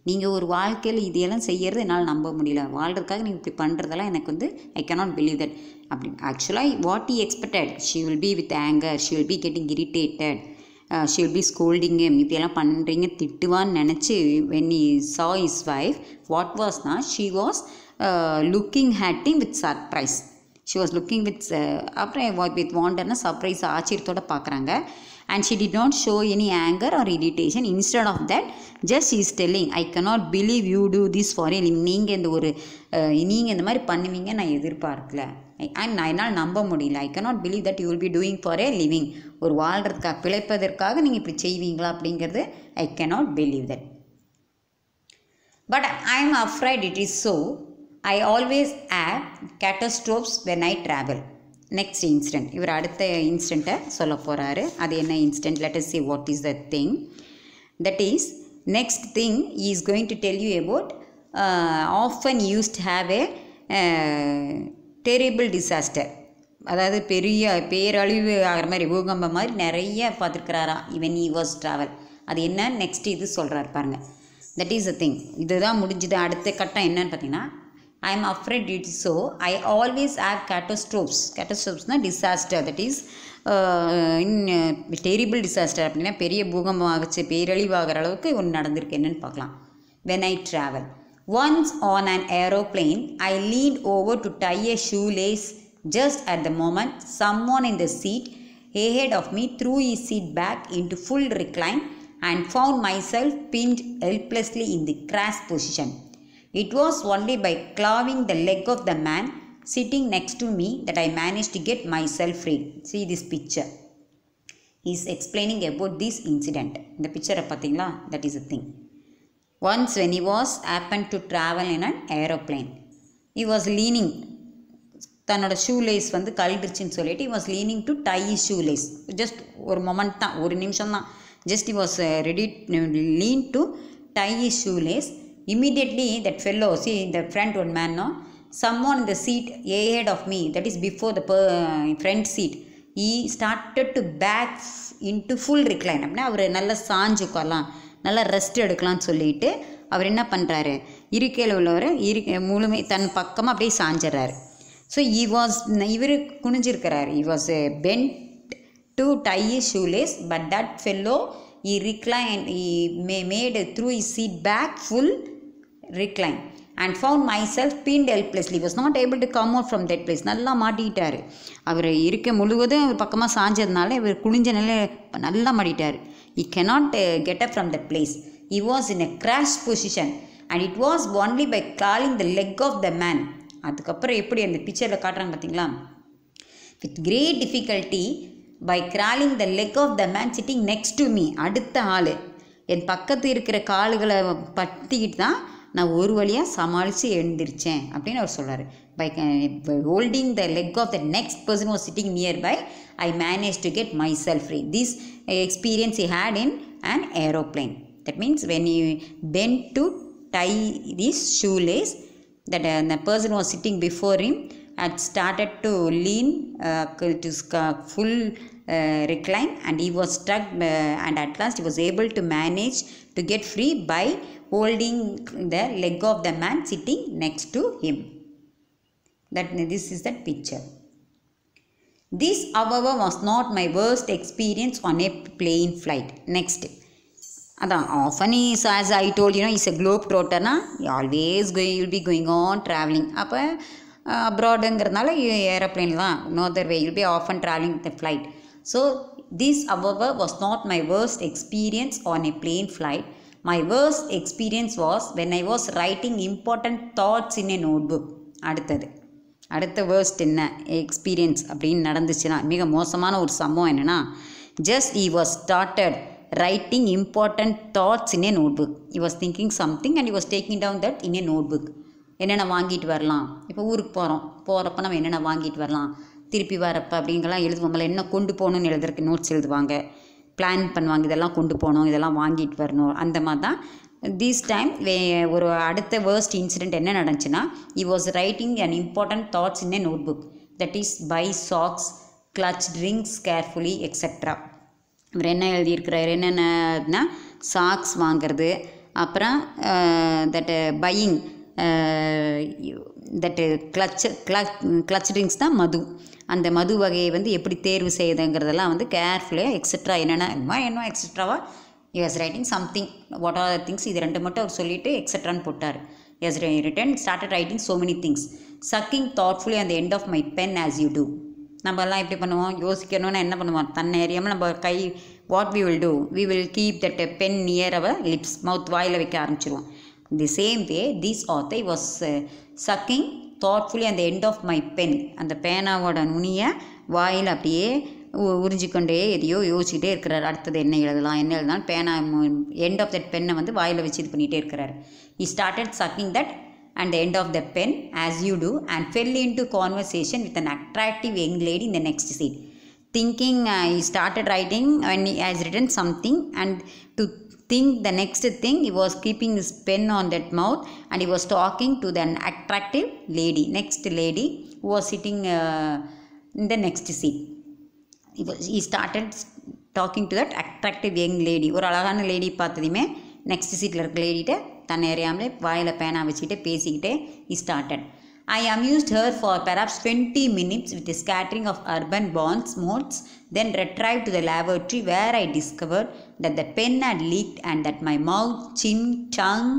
நீங்கள் ஒரு வாழ்க்கையில் இதையெல்லாம் செய்கிறது என்னால் நம்ப முடியல. வாழ்கிறதுக்காக நீங்கள் இப்படி பண்ணுறதெல்லாம் எனக்கு வந்து ஐ கேனாட் பிலீவ் தட் அப்படி. ஆக்சுவலாக what he expected, she will be with anger, she will be getting irritated, she will be scolding him, இப்படியெல்லாம் பண்ணுறீங்க திட்டுவான்னு நினச்சி. when he saw his wife, what was not, she was looking at him with surprise. she was looking with அப்புறம் with wonderனா surprise ஆச்சரியத்தோடு பார்க்குறாங்க. and she did not show any anger or irritation. Instead of that, just she is telling, I cannot believe you do this for a living. நீங்கள் இந்த மாதிரி பண்ணுவீங்க நான் எதிர்பார்க்கல, நான் என்னால் நம்ப முடியல. ஐ cannot believe that you will be doing for a living. ஒரு வாழ்கிறதுக்காக பிழைப்பதற்காக நீங்கள் இப்படி செய்வீங்களா அப்படிங்கிறது ஐ cannot believe that. But I am afraid it is so. I always have catastrophes when I travel. Next incident, இவர் அடுத்த இன்சிடெண்ட்டை சொல்ல போகிறாரு. அது என்ன incident? Let us see what is the thing. That is, next thing he is going to tell you about often used to have a terrible disaster. அதாவது பெரிய பேரழிவு ஆகிற மாதிரி பூகம்பம் மாதிரி நிறைய பார்த்துருக்கிறாரா when he was travel. அது என்ன நெக்ஸ்ட் இது சொல்கிறாரு பாருங்கள். That is the thing. இதுதான் முடிஞ்சுது. அடுத்த கட்டம் என்னன்னு பார்த்தீங்கன்னா, I am afraid it is so. I always have catastrophes. Catastrophes na disaster. That is in terrible disaster. அப்படின்னா பெரிய பூகம்பம் ஆகிச்சு, பேரழிவாகிற அளவுக்கு ஒன்று நடந்திருக்கு. என்னன்னு பார்க்கலாம். When I travel. Once on an aeroplane, I leaned over to tie a shoelace. Just at the moment, someone in the seat ahead of me threw his seat back into full recline and found myself pinned helplessly in the crash position. It was only by clawing the leg of the man sitting next to me that I managed to get myself free. See this picture. He is explaining about this incident. The picture பார்த்தீங்களா? That is the thing. Once when he was happened to travel in an aeroplane, he was leaning, தன்னோட shoelace வந்து கழண்டுருச்சுன்னு சொல்லிட்டு he was leaning to tie his shoelace. Just ஒரு moment தான், ஒரு நிமிஷம் தான். Just he was ready lean to tie his shoelace. Immediately that fellow, see in the front one man, no, someone in the seat ahead of me, that is before the front seat, he started to back into full recline. அப்படின்னா அவர் நல்லா சாஞ்சு உட்காரலாம், நல்லா rest எடுக்கலாம்னு சொல்லிட்டு அவர் என்ன பண்ணுறாரு, இருக்கையில் உள்ளவர் முழுமை தன் பக்கமாக அப்படியே சாஞ்சிட்றாரு. ஸோ இவர் குனிஞ்சிருக்கிறார். he was bent to tie his shoelace, but that fellow he reclined, he made through his seat back full recline and found myself pinned helplessly. He was not able to come out from that place. நல்லா மாட்டிக்கிட்டார். அவர் இருக்க முழுவதும் அவர் பக்கமாக சாஞ்சதுனால இவர் குனிஞ்ச நிலை நல்லா மாட்டிட்டார். he cannot get up from that place. he was in a crash position and it was only by clawing the leg of the man. அதுக்கப்புறம் எப்படி அந்த பிக்சரில் காட்டுறாங்க பார்த்தீங்களா, with great difficulty by crawling the leg of the man sitting next to me. அடுத்த ஆள் என் பக்கத்து இருக்கிற கால்களை பற்றிக்கிட்டு தான் நான் ஒரு வழியாக சமாளித்து எழுந்திருச்சேன் அப்படின்னு அவர் சொல்கிறார். by holding the leg of the next person who was sitting nearby, I managed to get myself free. This experience he had in an aeroplane. That means when he bent to tie this shoelace, that the person who was sitting before him had started to lean to full recline, and he was stuck, and at last he was able to manage to get free by holding the leg of the man sitting next to him. This is that picture. This, however, was not my worst experience on a plane flight. Next, அதான் often is, as I told you know, is a globe trotterனா always will be going on traveling. அப்போ அப்ராடுங்கிறதுனால aeroplane தான், no other way, you'll be often traveling with the flight. So this, however, was not my worst experience on a plane flight. My worst experience was when I was writing important thoughts in a notebook. அடுத்த worst என்ன experience அப்படின்னு நடந்துச்சுன்னா, மிக மோசமான ஒரு சம்பவம் என்னென்னா, just he was started writing important thoughts in a notebook. He was thinking something and he was taking down that in a notebook. என்னென்ன வாங்கிட்டு வரலாம், இப்போ ஊருக்கு போகிறப்ப நம்ம என்னென்ன வாங்கிட்டு வரலாம், திருப்பி வரப்போ அப்படிங்கலாம் எழுதுவோம்ல, என்ன கொண்டு போகணுன்னு எழுதுறதுக்கு நோட்ஸ் எழுதுவாங்க, பிளான் பண்ணுவாங்க, இதெல்லாம் கொண்டு போகணும், இதெல்லாம் வாங்கிட்டு வரணும். அந்த மாதிரி தான் திஸ் டைம் ஒரு அடுத்த வேர்ஸ்ட் இன்சிடெண்ட் என்ன நடந்துச்சுன்னா, he was writing an important thoughts in a notebook, that is buy socks, clutch drinks carefully etc. இவர் என்ன எழுதியிருக்கிறார், என்னென்னா சாக்ஸ் வாங்கிறது, அப்புறம் தட் பையிங் தட்டு கிளச் ட்ரிங்க்ஸ் தான் மது, அந்த மது வகையை வந்து எப்படி தேர்வு செய்யுதுங்கிறதெல்லாம் வந்து கேர்ஃபுல்லாக எக்ஸட்ரா என்ன எக்ஸட்ராவாக he was writing something, what are the things, இது ரெண்டு மட்டும் அவர் சொல்லிவிட்டு எக்ஸட்ரான்னு போட்டார். he has written started writing so many things, sucking thoughtfully on the end of my pen as you do. நம்மலாம் எப்படி பண்ணுவோம், யோசிக்கணும்னா என்ன பண்ணுவோம், தன்னை அறியாமல் நம்ம கை what we will do, we will keep that pen near our lips, மவுத் வாயில் வைக்க ஆரம்பிச்சிருவோம். The same way this author was sucking thoughtfully on the end of my pen, அந்த பேனாவோட நுனியை வாயில் அப்படியே உறிஞ்சிக்கொண்டே எதையோ யோசிச்சுட்டே இருக்கிறார். அடுத்தது என்ன எழுதலாம் பேனா எண்ட் ஆஃப் தட் பென்னை வந்து வாயில் வச்சு இது பண்ணிகிட்டே இருக்கிறார். he started sucking that and the end of the pen as you do and fell into conversation with an attractive young lady in the next seat. Thinking he started writing when he has written something, and to think the next thing, he was keeping his pen on that mouth and he was talking to an attractive lady, next lady who was sitting in the next seat. He started talking to that attractive young lady. ஒரு அழகான lady பார்த்ததுமே next சீட்டில் இருக்க லேடிகிட்ட தன்னை அறியாமலே வாயில் பேனா வச்சுக்கிட்டே பேசிக்கிட்டே he started. I amused her for perhaps 20 minutes with a scattering of urban bonds, modes, then retrieved to the lavatory where I discovered that the pen had leaked and that my mouth, chin, tongue,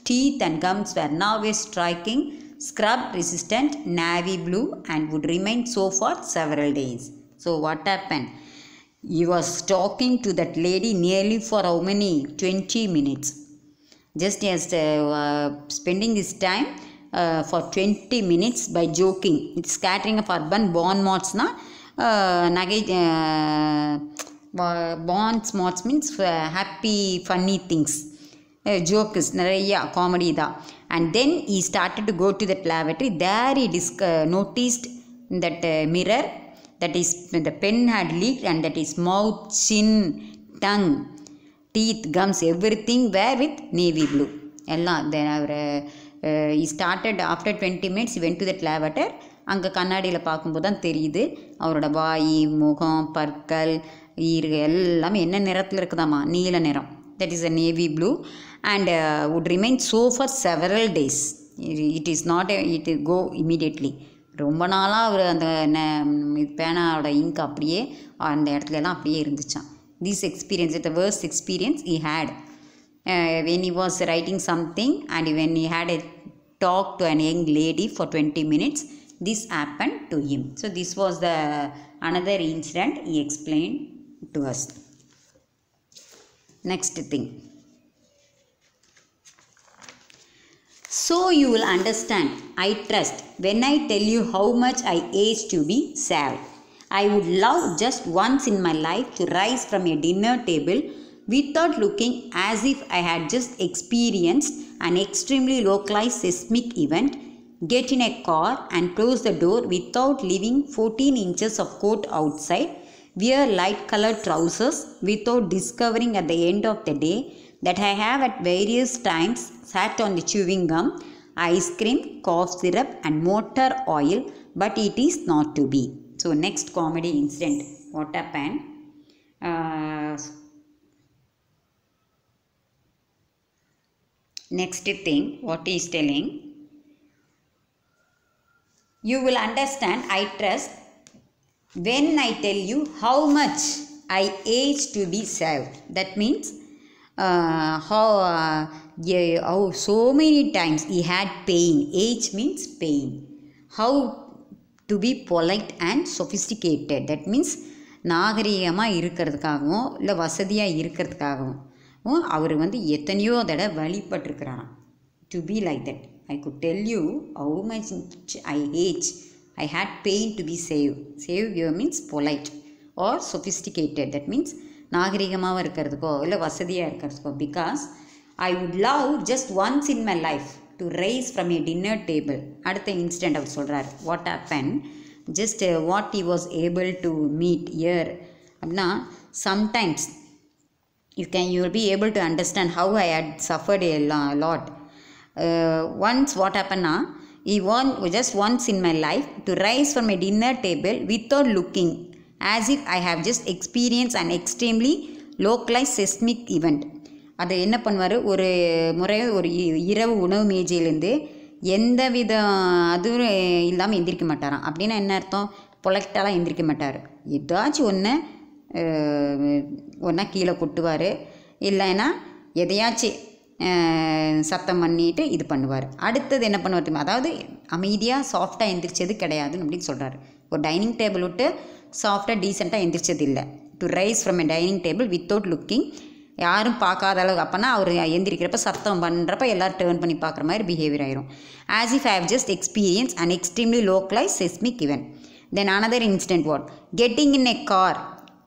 teeth and gums were now a striking, scrub-resistant navy blue and would remain so for several days. So what happened? He was talking to that lady nearly for how many? 20 minutes. Just as spending his time for 20 minutes by joking. It's scattering of urban bon mots na bonds mots means happy funny things, jokes nariya comedy da. And then he started to go to that lavatory. There he noticed that mirror that is the pen had leaked and that his mouth, chin, tongue, teeth, gums, everything were with navy blue. Then he started after 20 minutes. He went to that lavatory. அங்கே கண்ணாடியில் பார்க்கும்போது தான் தெரியுது அவரோட வாய், முகம், பற்கள், ஈர்கள் எல்லாமே என்ன நிறத்தில் இருக்குதாம்மா, நீல நிறம், that is a navy blue and would remain so for several days. It is not it go immediately. ரொம்ப நாளாக அவர் அந்த பேனாவோட இங்க் அப்படியே அந்த இடத்துல எல்லாம் அப்படியே இருந்துச்சான். This experience, the worst experience he had when he was writing something and when he had a talk to an young lady for 20 minutes, this happened to him. So this was the another incident he explained to us. Next thing. So you will understand, I trust, when I tell you how much I age to be sad. I would love just once in my life to rise from a dinner table without looking as if I had just experienced an extremely localized seismic event, get in a car and close the door without leaving 14 inches of coat outside, wear light colored trousers without discovering at the end of the day that I have at various times sat on the chewing gum, ice cream, cough syrup and motor oil, but it is not to be. So next comedy incident, what happened? Next thing, what he is telling, you will understand, I trust, when I tell you how much I age to be saved. That means how so many times he had pain. Age means pain. How to be polite and sophisticated. That means நாகரீகமாக இருக்கிறதுக்காகவும் இல்லை வசதியாக இருக்கிறதுக்காகவும் அவர் வந்து எத்தனையோ தடவை வழிபட்டிருக்கிறாராம் to be like that. I could tell you how much I had pain to be saved. Save here means polite or sophisticated. That means நாகரிகமாக இருக்கிறதுக்கோ இல்லை வசதியாக இருக்கிறதுக்கோ. Because I would love just once in my life to rise from a dinner table. அடுத்த incident அவர் சொல்கிறார். What happen, just what he was able to meet here அப்படின்னா, sometimes you will be able to understand how I had suffered a lot. Once what happened na, he want just once in my life to rise from a dinner table without looking, as if I have just experienced an extremely localized seismic event. அது என்ன பண்ணுவார், ஒரு முறை ஒரு இரவு உணவு மேஜையிலேருந்து எந்த வித அதுவும் இல்லாமல் எந்திரிக்க மாட்டாராம். அப்படின்னா என்ன அர்த்தம், பொலைட்டாலாம் எந்திரிக்க மாட்டார். ஏதாச்சும் ஒன்றா கீழே கொட்டுவார், இல்லைன்னா எதையாச்சும் சத்தம் பண்ணிட்டு இது பண்ணுவார். அடுத்தது என்ன பண்ணுவார், அதாவது அமைதியாக சாஃப்டாக எந்திரிச்சது கிடையாதுன்னு அப்படின்னு சொல்கிறார். ஒரு டைனிங் டேபிள் விட்டு சாஃப்டாக டீசெண்டாக எந்திரிச்சது இல்லை. To rise from a dining table without looking, யாரும் பார்க்காத அளவுக்கு. அப்போனா அவர் எந்திரிக்கிறப்ப சத்தம் பண்ணுறப்ப எல்லோரும் டேர்ன் பண்ணி பார்க்குற மாதிரி பிஹேவியர் ஆயிரும். As if I have just experience and extremely localise seismic event. Then another incident, what, getting in a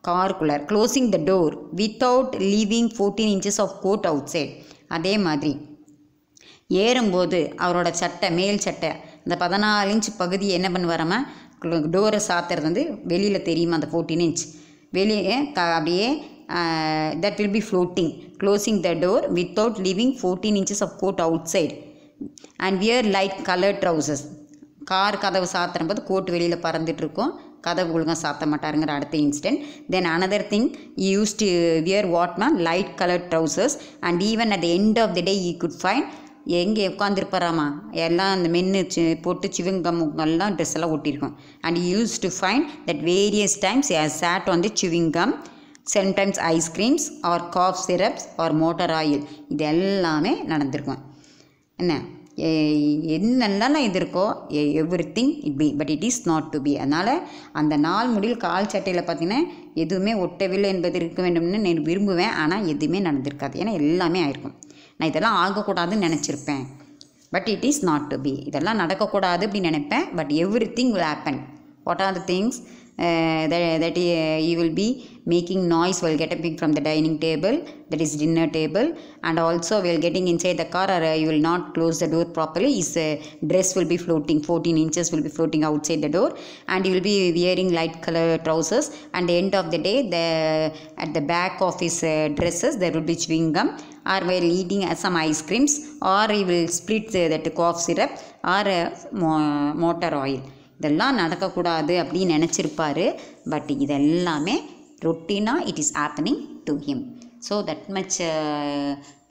காருக்குள்ளே closing the door without leaving 14 inches of coat outside. அதே மாதிரி ஏறும்போது அவரோட சட்டை, மேல் சட்டை, அந்த 14 inch பகுதியை என்ன பண்ணுவாராமல், டோரை சாத்துறது வந்து வெளியில் தெரியுமா, அந்த 14 inch வெளியே அப்படியே that will be floating, closing the door without leaving 14 inches of coat outside and wear light colored trousers. Car கதவு சாத்துறம்போது கோட்டு வெளியில் பறந்துட்டுருக்கோம், கதவு ஒழுங்காக சாத்த மாட்டாருங்கிற அடுத்த incident. Then another thing, he used to wear what man, light colored trousers, and even at the end of the day he could find எங்கே உட்காந்துருப்பாராமா எல்லாம் அந்த மென்று போட்டு சிவிங்கம் எல்லாம் ட்ரெஸ் எல்லாம் ஒட்டியிருக்கோம். and he used to find that various times he has sat on the chewing gum, sometimes ice creams or cough syrups or motor oil. இது எல்லாமே நடந்திருக்கும். என்னெல்லாம் இது இருக்கோ everything it be, but it is not to be. அதனால் அந்த நாள் முடிவில் கால் சட்டையில் பார்த்திங்கன்னா எதுவுமே ஒட்டவில்லை என்பது இருக்க வேண்டும்னு நான் விரும்புவேன். ஆனால் எதுவுமே நடந்திருக்காது, ஏன்னா எல்லாமே ஆயிருக்கும். நான் இதெல்லாம் ஆகக்கூடாதுன்னு நினச்சிருப்பேன், but it is not to be. இதெல்லாம் நடக்கக்கூடாது அப்படின்னு நினைப்பேன், but every thing will happen. What are the things that you will be making noise while getting from the dining table, that is dinner table, and also while getting inside the car, or you will not close the door properly, his dress will be floating, 14 inches will be floating outside the door, and you will be wearing light color trousers, and the end of the day at the back of his dresses there will be chewing gum, or while eating some ice creams, or he will split that cough syrup or motor oil. இதெல்லாம் நடக்கக்கூடாது அப்படின்னு நினச்சிருப்பார், but இதெல்லாமே ரொட்டீனாக it is happening to him. So that much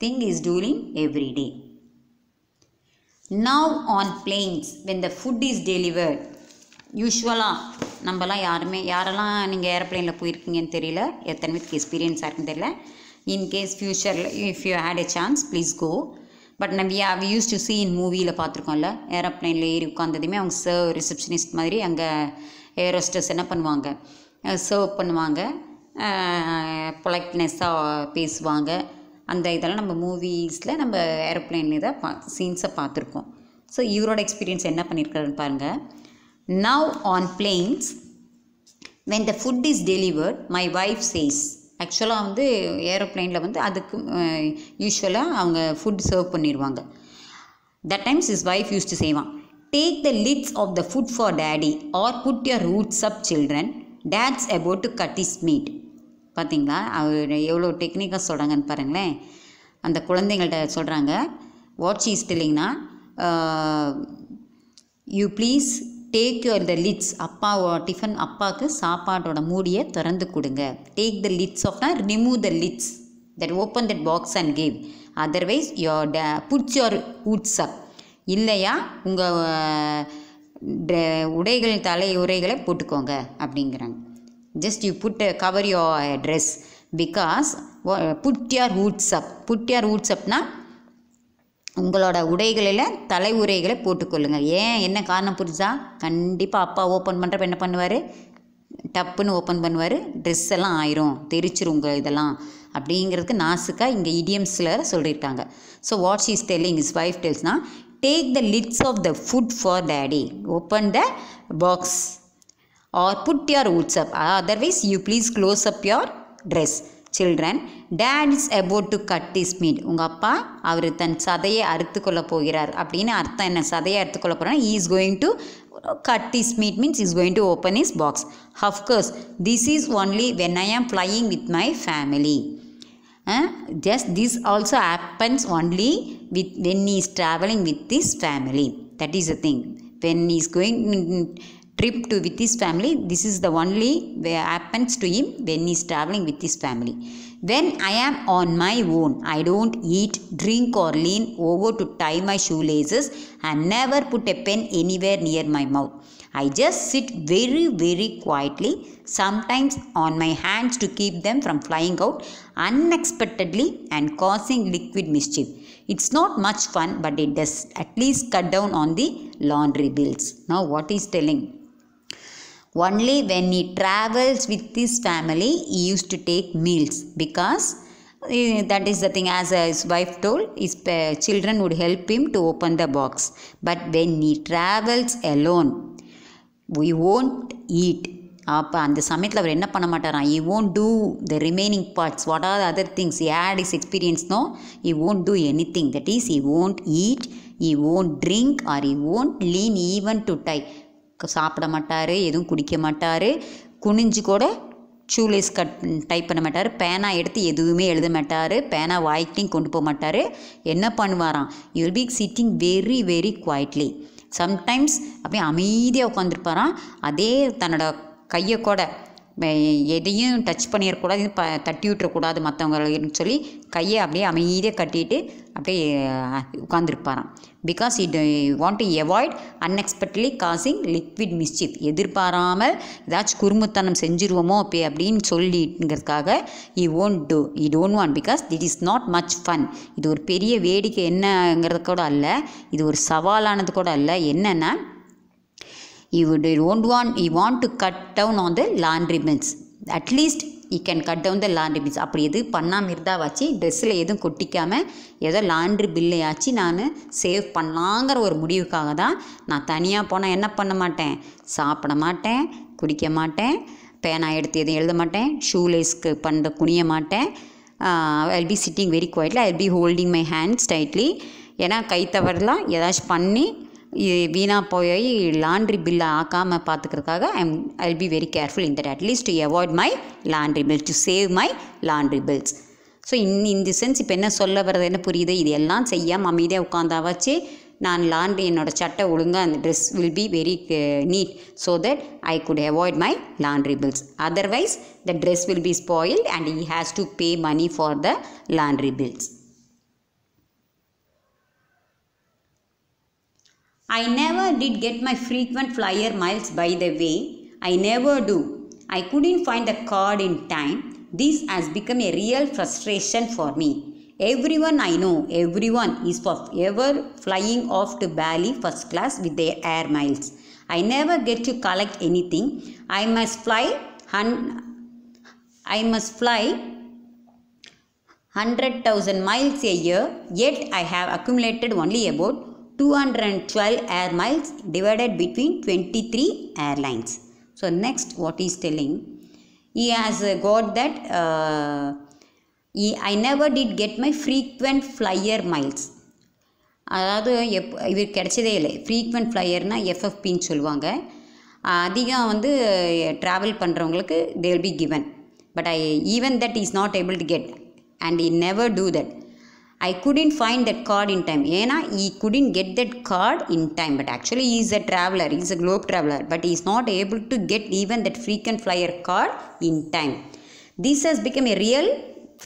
thing is doing every day. Now on planes when the food is delivered, யூஸ்வலாக நம்மலாம் யாரெல்லாம் நீங்கள் ஏரோப்ளைனில் போயிருக்கீங்கன்னு தெரியல, எத்தனை பேருக்கு எக்ஸ்பீரியன்ஸாக இருக்குன்னு தெரியல. இன்கேஸ் ஃப்யூச்சரில் if you had a chance please go. But நம்ம யூஸ் டு சி இன் மூவியில் பார்த்துருக்கோம்ல, ஏரோப்ளைனில் ஏறி உட்காந்ததுமே அவங்க ரிசப்ஷனிஸ்ட் மாதிரி அங்கே ஏரோஸ்டர்ஸ் என்ன பண்ணுவாங்க, சர்வ் பண்ணுவாங்க, பொலைட்னஸ்ஸாக பேசுவாங்க. அந்த இதெல்லாம் நம்ம மூவிஸில் நம்ம ஏரோப்ளைனில் தான் சீன்ஸை பார்த்துருக்கோம். ஸோ இவரோட எக்ஸ்பீரியன்ஸ் என்ன பண்ணியிருக்காருன்னு பாருங்கள். Now on planes when the food is delivered my wife says. ஆக்சுவலாக வந்து ஏரோப்ளைனில் வந்து அதுக்கு யூஸ்வலாக அவங்க ஃபுட் சர்வ் பண்ணிடுவாங்க. That times is wife use to செய்வான், take the lids off the food for daddy or put your roots up children, dad's about to cut is meat. பார்த்தீங்களா அவர் எவ்வளோ டெக்னிக்காக சொல்கிறாங்கன்னு பாருங்களேன். அந்த குழந்தைங்கள்ட்ட சொல்கிறாங்க, வாட் ஷீ இஸ் டெல்லிங்னா, you please take your the Glitz, tiffin அப்பாவுக்கு சாப்பாட்டோட மூடியை திறந்து கொடுங்க. டேக் த லிட்ஸ் ஆஃப்னா remove the lids, that open that box and give, otherwise your puts your hoods up. இல்லையா உங்கள் உரைகளை போட்டுக்கோங்க அப்படிங்கிறாங்க. Just you put cover your dress because put your hoods up. Put your hoods அப்னா உங்களோட உடைகளில் உரைகளை போட்டுக்கொள்ளுங்கள். ஏன் என்ன காரணம் புரிஞ்சா, கண்டிப்பாக அப்பா ஓப்பன் பண்ணுறப்ப என்ன பண்ணுவார், டப்புன்னு ஓப்பன் பண்ணுவார், ட்ரெஸ் எல்லாம் ஆயிரும், தெரிச்சிரும் உங்கள் இதெல்லாம். அப்படிங்கிறதுக்கு நாசுக்காக இங்கே இடியம்ஸில் சொல்லியிருக்காங்க. So what she is telling, is wife டெல்ஸ்னா, take the lids off the food for daddy, open the box or put your hoods up, otherwise you please close up your dress. Children, dad is about to cut his meat. உங்கள் அப்பா அவர் தன் சதையை அறுத்து கொள்ள போகிறார் அப்படின்னு அர்த்தம் என்ன? சதையை அறுத்து கொள்ள போகிறார். he is going to cut his meat means he is going to open his box. Of course, this is only when I am flying with my family. Just this also happens only with when he is traveling with his family. That is the thing. When he is going trip to with his family, this is the only way happens to him when he is traveling with his family. When I am on my own, I don't eat, drink or lean over to tie my shoelaces and never put a pen anywhere near my mouth. I just sit very, very quietly, sometimes on my hands to keep them from flying out unexpectedly and causing liquid mischief. It's not much fun, but it does at least cut down on the laundry bills. Now what is telling? Only when he travels with his family, he used to take meals, because that is the thing, as his wife told, his children would help him to open the box. But when he travels alone, we won't eat. அப்போ அந்த சமயத்தில் அவர் என்ன பண்ண மாட்டாராம்? he won't do the remaining parts. What are the other things? He had his experience, no? He won't do anything. That is, he won't eat, he won't drink, or he won't lean even to tie. சாப்பிட மாட்டார், எதுவும் குடிக்க மாட்டார், குனிஞ்சு கூட shoelace type பண்ண மாட்டார், பேனா எடுத்து எதுவுமே எழுத மாட்டார், பேனா வாய்க்கிட்டையும் கொண்டு போக மாட்டார். என்ன பண்ணுவாராம்? You will be sitting very very quietly. Sometimes அப்படியே அமைதியாக உட்காந்துருப்பாராம். அதே தன்னோட கையை கூட எதையும் டச் பண்ணிடக்கூடாது, தட்டி விட்டுறக்கூடாது மற்றவங்கன்னு சொல்லி கையை அப்படியே அமைதியாக கட்டிட்டு அப்படியே உட்காந்துருப்பாராம். Because it want to avoid unexpectedly causing liquid mischief. எதிர்பாராமல் ஏதாச்சும் குறும்புத்தனம் செஞ்சுருவோமோ அப்போ அப்படின்னு சொல்லிங்கிறதுக்காக I don't want, because it is not much fun. இது ஒரு பெரிய வேடிக்கை என்னங்கிறது கூட அல்ல, இது ஒரு சவாலானது கூட அல்ல. என்னென்னா, he want to cut down on the laundry bins. At least he can cut down the laundry bins. அப்படி எதுவும் பண்ணாமல் இருந்தால் வச்சு ட்ரெஸ்ஸில் எதுவும் கொட்டிக்காமல் ஏதோ லாண்ட்ரி பில்லையாச்சு நான் சேவ் பண்ணலாங்கிற ஒரு முடிவுக்காக தான் நான் தனியாக போனால் என்ன பண்ண மாட்டேன், சாப்பிட மாட்டேன், குடிக்க மாட்டேன், பேனா எடுத்து எதுவும் எழுத மாட்டேன், ஷூலேஸ்க்கு பண்ணுற குனிய மாட்டேன். I'll be sitting very quietly, I'll be holding my hands tightly. ஏன்னா கை தவறலாம் ஏதாச்சும் பண்ணி வீணாக போய் லாண்ட்ரி பில்லை ஆக்காமல் பார்த்துக்கிறதுக்காக I will be very careful in that, at least to avoid my laundry bills, to save my laundry bills. So இந்த sense இப்போ என்ன சொல்ல வர்றது என்ன புரியுது? இது எல்லாம் செய்யாமல் அமைதியாக உட்காந்தா வச்சு நான் லாண்ட்ரி என்னோடய சட்டை ஒழுங்காக அந்த dress will be very neat, so that I could avoid my laundry bills. Otherwise the dress will be spoiled and he has to pay money for the laundry bills. I never did get my frequent flyer miles, by the way. I never do. I couldn't find the card in time. This has become a real frustration for me. Everyone I know, everyone is forever flying off to Bali first class with their air miles. I never get to collect anything. I must fly 100,000 miles a year, yet I have accumulated only about 212 air miles divided between 23 airlines. So next what he is telling, he has got that I never did get my frequent flyer miles. அதாவது இவர் கிடைச்சதே இல்லை. Frequent ஃப்ளையர்னால் எஃப்எஃப்பின்னு சொல்லுவாங்க. அதிகம் வந்து travel பண்ணுறவங்களுக்கு they will be given, but even that is not able to get, and he never do that. I couldn't find that card in time. ஏன்னா he couldn't get that card in time, but actually he is a traveler, he is a globe traveler, but he is not able to get even that frequent flyer card in time. This has become a real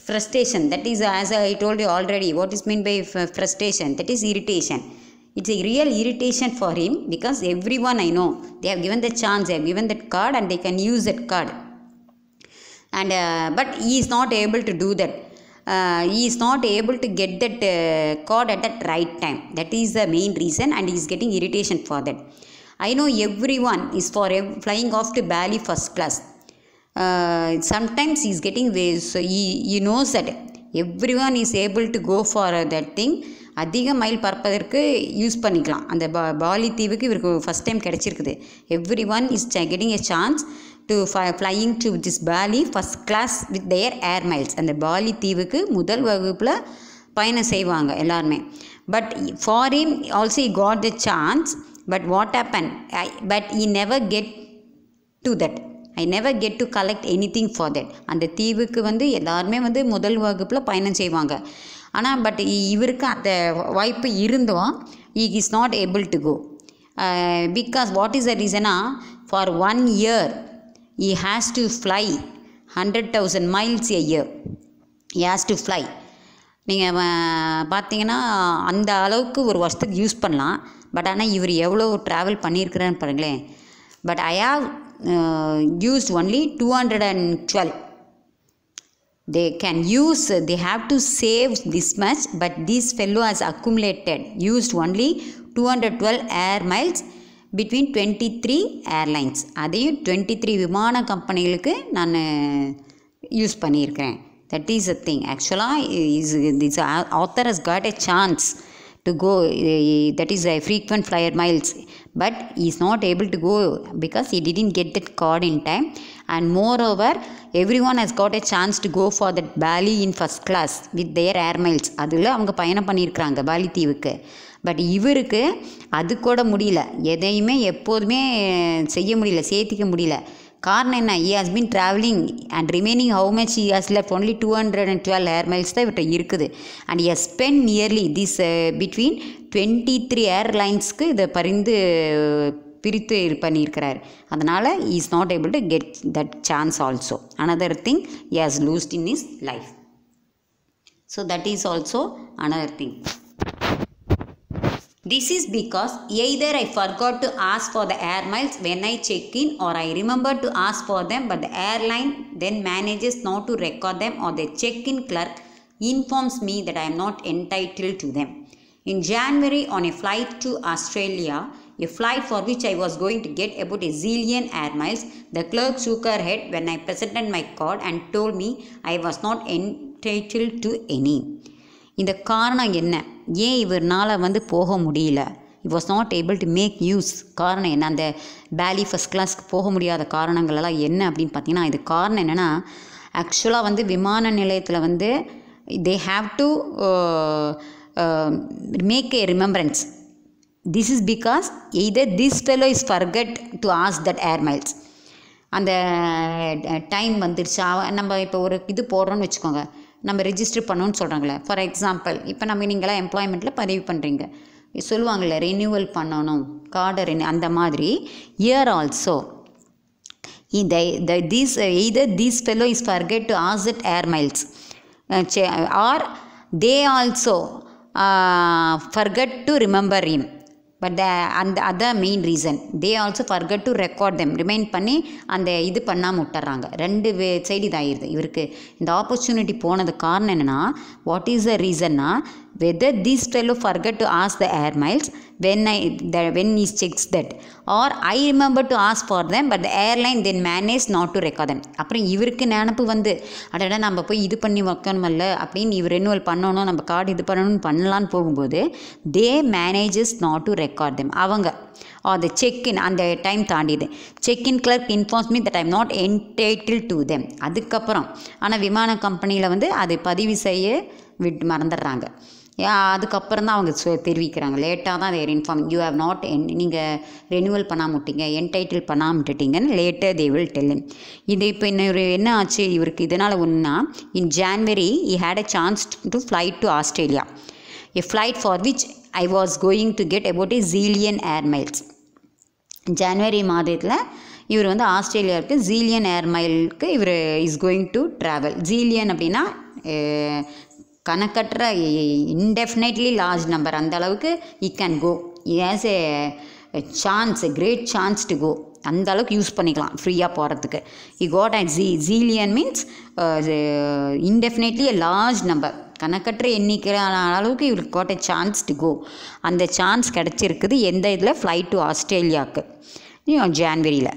frustration. That is, as I told you already, what is meant by frustration? That is irritation. It's a real irritation for him, because everyone I know, they have given the chance, they have given that card and they can use that card, and but he is not able to do that. He is not able to get that card at that right time. That is the main reason, and he is getting irritation for that. I know everyone is for flying off to Bali first class. sometimes he is getting this, so he knows that everyone is able to go for that thing. அதிக mile பறப்பதற்கு use பண்ணிக்கலாம். அந்த Bali தீவுக்கு இவருக்கு first time கிடச்சிருக்குது. Every one is getting a chance to flying to this Bali first class with their air miles. அந்த Bali தீவுக்கு முதல் வகுப்பில் பயணம் செய்வாங்க எல்லாருமே. But for him also he got the chance, but what happened, but he never get to that. I never get to collect anything for that. அந்த தீவுக்கு வந்து எல்லாருமே வந்து முதல் வகுப்பில் பயணம் செய்வாங்க. ஆனால் பட் இவருக்கு அந்த வாய்ப்பு இருந்தோம், he is not able to go. Because what is the reason? For 1 year he has to fly 100,000 miles a year. He has to fly. நீங்கள் பார்த்தீங்கன்னா அந்த அளவுக்கு ஒரு வருஷத்துக்கு யூஸ் பண்ணலாம். பட் ஆனால் இவர் எவ்வளோ ட்ராவல் பண்ணியிருக்கிறான்னு பாருங்களேன். But I have used only 212. They can use, they have to save this much, but this fellow has accumulated, used only 212 air miles between 23 airlines. அதையும் 23 விமான கம்பெனிகளுக்கு நான் யூஸ் பண்ணியிருக்கிறேன். That is the thing. Actually, this author has got a chance to go, that is a frequent flyer miles, but he is not able to go because he didn't get that card in time. And moreover, everyone has got a chance to go for that Bali in first class with their air miles. அதில் அவங்க பயணம் பண்ணியிருக்கிறாங்க poly தீவுக்கு. But இவருக்கு அது கூட முடியல, எதையுமே எப்போதுமே செய்ய முடியல, சேர்த்திக்க முடியல. காரணம் என்ன? he has been travelling and remaining how much he has left, only 212 air miles தான் இவர்கிட்ட இருக்குது. and he has spent nearly this between 23 airlinesக்கு இதை பிரித்து பண்ணியிருக்கிறார். அதனால் he is not able to get that chance also. Another thing he has lost in his life. So that is also another thing. This is because either I forgot to ask for the air miles when I check in, or I remember to ask for them but the airline then manages not to record them, or the check-in clerk informs me that I am not entitled to them. In January, on a flight to Australia, a flight for which I was going to get about a zillion air miles, the clerk shook her head when I presented my card and told me I was not entitled to any. இந்த காரணம் என்ன? ஏன் இவர்னால் வந்து போக முடியல? he was not able to make use. காரணம் என்ன? அந்த பாலி ஃபஸ்ட் கிளாஸ்க்கு போக முடியாத காரணங்களெல்லாம் என்ன அப்படின்னு பார்த்தீங்கன்னா, இது காரணம் என்னென்னா, ஆக்சுவலாக வந்து விமான நிலையத்தில் வந்து they have to make a remembrance. This is because either this fellow is forget to ask that air miles. அந்த டைம் வந்துருச்சா, நம்ம இப்போ ஒரு இது போடுறோன்னு வச்சுக்கோங்க, நம்ம ரெஜிஸ்டர் பண்ணணும்னு சொல்கிறாங்களே. ஃபார் எக்ஸாம்பிள், இப்போ நம்ம நீங்களாம் எம்ப்ளாய்மெண்ட்டில் பதிவு பண்ணுறீங்க, சொல்லுவாங்கள்ல ரெனியூவல் பண்ணணும் கார்டை அந்த மாதிரி. Year also either this fellow is forget to ask that air miles, or they also forget to remember him. But அந்த அதான் main reason. They also forgot to record them, remind பண்ணி அந்த இது பண்ணாமல் விட்டுறாங்க. ரெண்டு சைடு இதாகிடுது இவருக்கு. இந்த ஆப்பர்ச்சுனிட்டி போனது காரணம் என்னென்னா, வாட் இஸ் த ரீசன்னா, whether this fellow forgot to ask the air miles when he checks that, or I remember to ask for them but the airline then managed not to record them. அப்புறம் இவருக்கு நினப்பு வந்து, அடடா நம்ம போய் இது பண்ணி வைக்கணுமல்ல அப்படின்னு, இவர் ரெனுவல் பண்ணணும், நம்ம கார்டு இது பண்ணணும்னு பண்ணலான்னு போகும்போது they manages not to record them. அவங்க or the check-in அந்த time தாண்டிது. check-in clerk informs me that I am not entitled to them. அதுக்கப்புறம் ஆனால் விமான கம்பெனியில் வந்து அது பதிவு செய்ய மறந்துடுறாங்க. அதுக்கப்புறம் தான் அவங்க தெரிவிக்கிறாங்க, லேட்டாக தான் தேர் இன்ஃபார்மிங் யூ ஹேவ் நாட் நீங்கள் ரெனியூவல் பண்ணாமல் விட்டீங்க, என்டைட்டில் பண்ணாமல் விட்டுட்டீங்கன்னு லேட்டர் தே வில் டெல். இது இப்போ இன்னொரு என்ன ஆச்சு இவருக்கு இதனால் ஒன்றா, இன் January he had a chance to fly to Australia, a flight for which I was going to get about a zillion air miles. ஜனவரி மாதத்தில் இவர் வந்து ஆஸ்திரேலியாவுக்கு ஜீலியன் ஏர் மைலுக்கு இவர் இஸ் கோயிங் டு ட்ராவல். ஜீலியன் அப்படின்னா கணக்கற்ற இன்டெஃபினைட்லி லார்ஜ் நம்பர், அந்த அளவுக்கு he can go, he has a chance, a great chance to go. அந்த அளவுக்கு யூஸ் பண்ணிக்கலாம் ஃப்ரீயாக போகிறதுக்கு. he got a zillion means indefinitely a large number, கணக்கற்ற எண்ணிக்கையான அளவுக்கு இவருக்கு got a chance to go. அந்த சான்ஸ் கிடச்சிருக்குது எந்த இதில், ஃப்ளைட் டு ஆஸ்திரேலியாவுக்கு ஜான்வரியில்.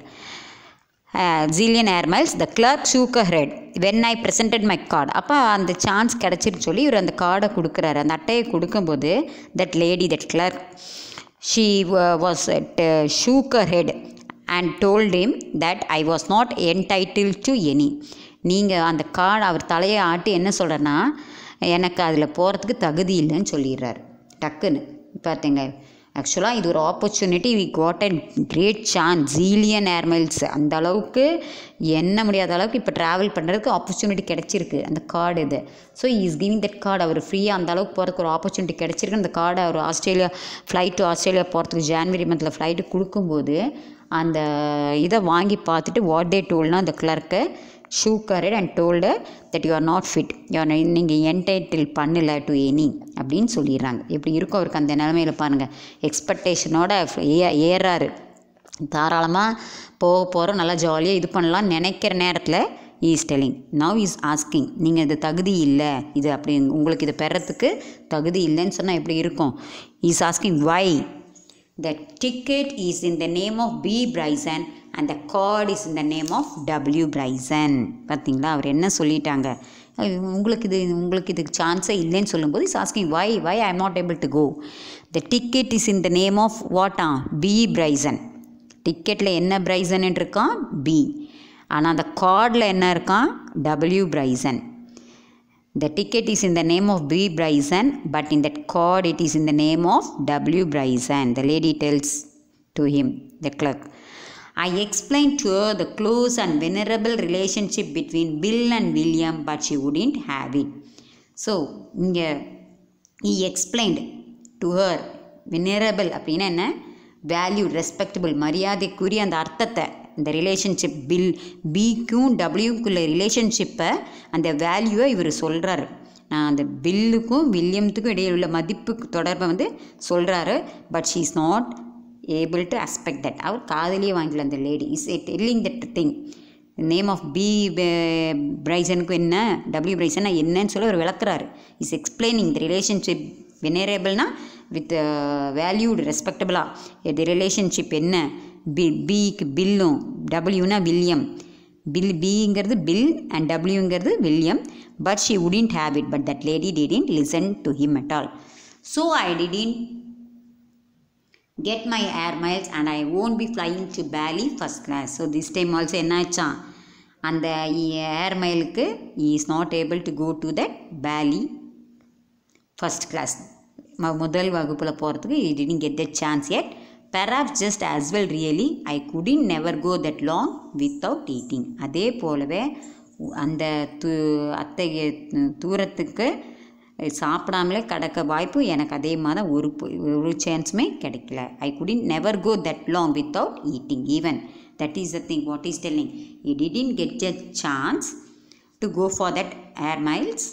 zillion air miles. The clerk shook her head when I presented my card. அப்போ அந்த சான்ஸ் கிடச்சிருன்னு சொல்லி இவர் அந்த கார்டை கொடுக்குறாரு. அந்த அட்டையை கொடுக்கும்போது that lady, that clerk, she was shook her head and told him that I was not entitled to any. நீங்கள் அந்த கார்டு அவர் தலையை ஆட்டி என்ன சொல்கிறேன்னா, எனக்கு அதில் போகிறதுக்கு தகுதி இல்லைன்னு சொல்லிடுறாரு டக்குன்னு. பார்த்தீங்க, ஆக்சுவலாக இது ஒரு opportunity, we got a great chance, zillion air miles, அந்த அளவுக்கு என்ன முடியாத அளவுக்கு இப்போ ட்ராவல் பண்ணுறதுக்கு ஆப்பர்ச்சுனிட்டி கிடச்சிருக்கு அந்த கார்டு இது. So is giving that card. அவர் ஃப்ரீயாக அந்த அளவுக்கு போகிறதுக்கு ஒரு ஆப்பர்ச்சுனிட்டி கிடச்சிருக்கு. அந்த கார்டை அவர் ஆஸ்திரேலியா ஃப்ளைட்டு, ஆஸ்திரேலியா போகிறதுக்கு ஜான்வரி மந்தில் ஃப்ளைட்டு கொடுக்கும்போது அந்த இதை வாங்கி பார்த்துட்டு வாட் தே டோல்னா, அந்த clerk shook her head and told her that you are not fit, நீங்கள் என்டைட்டில் பண்ணல டு எனி அப்படின்னு சொல்லிடுறாங்க. எப்படி இருக்கும் அவருக்கு அந்த நிலமையில் பாருங்கள். எக்ஸ்பெக்டேஷனோட ஏறாரு, தாராளமாக போகிறோம், நல்லா ஜாலியாக இது பண்ணலாம்னு நினைக்கிற நேரத்தில் is telling, now is asking, நீங்கள் இது தகுதி இல்லை, இது அப்படி உங்களுக்கு இது பெறத்துக்கு தகுதி இல்லைன்னு சொன்னால் எப்படி இருக்கும். Is asking why. The ticket is in the name of B. Bryson and the card is in the name of W. Bryson. பார்த்தீங்களா, அவர் என்ன சொல்லிட்டாங்க, உங்களுக்கு இது சான்ஸே இல்லைன்னு சொல்லும்போது is asking why I am not able to go. The ticket is in the name of what a, B Bryson. டிக்கெட்டில் என்ன பிரைசன் இருக்கான், பி. ஆனால் அந்த கார்டில் என்ன இருக்கான், W. Bryson. The ticket is in the name of B. Bryson, but in that card it is in the name of W. Bryson. The lady tells to him, the clerk. I explained to her the close and venerable relationship between Bill and William, but she wouldn't have it. So, he explained to her, venerable அப்படின்னா என்ன, value, respectable, மரியாதைக்குரிய அந்த அர்த்தத்தை, இந்த relationship பிக்கும் டபிள்யூக்குள்ள ரிலேஷன்ஷிப்பை, அந்த வேல்யூவை இவர் சொல்கிறாரு. நான் அந்த பில்லுக்கும் வில்லியம்த்துக்கும் இடையில் உள்ள மதிப்பு தொடர்பை சொல்கிறாரு. But she is not able to accept that. அவர் காதலியே வாங்கல அந்த lady. Is telling that thing. Name of B பிரைசனுக்கும் என்ன, டபிள்யூ பிரைசன்னா என்னன்னு சொல்லி அவர் விளக்குறாரு. Is explaining the relationship. வெனரேபிள்னா வித் வேல்யூடு, ரெஸ்பெக்டபிளாக தி ரிலேஷன்ஷிப் என்ன, பிக்கு பில்லும், டபிள்யூனா வில்லியம், பிங்கிறது பில் அண்ட் டபிள்யூங்கிறது William. But she wouldn't have it. But that lady didn't listen to him at all. So I didn't get my air miles and I won't be flying to Bali first class. So this time also என்ன ஆச்சான், அந்த ஏர் மைலுக்கு he is not able to go to that Bali first class. முதல் வகுப்பில் போகிறதுக்கு he didn't get that chance yet. Perhaps just as well really I couldn't never go that long without eating. அதே போலவே அந்த அத்தகைய தூரத்துக்கு சாப்பிடாமலே கடக்க வாய்ப்பு எனக்கு அதே மாதிரி ஒரு சான்ஸுமே கிடைக்கல. ஐ couldn't never go that long without eating even. That is the thing what is telling. He didn't get a chance to go for that air miles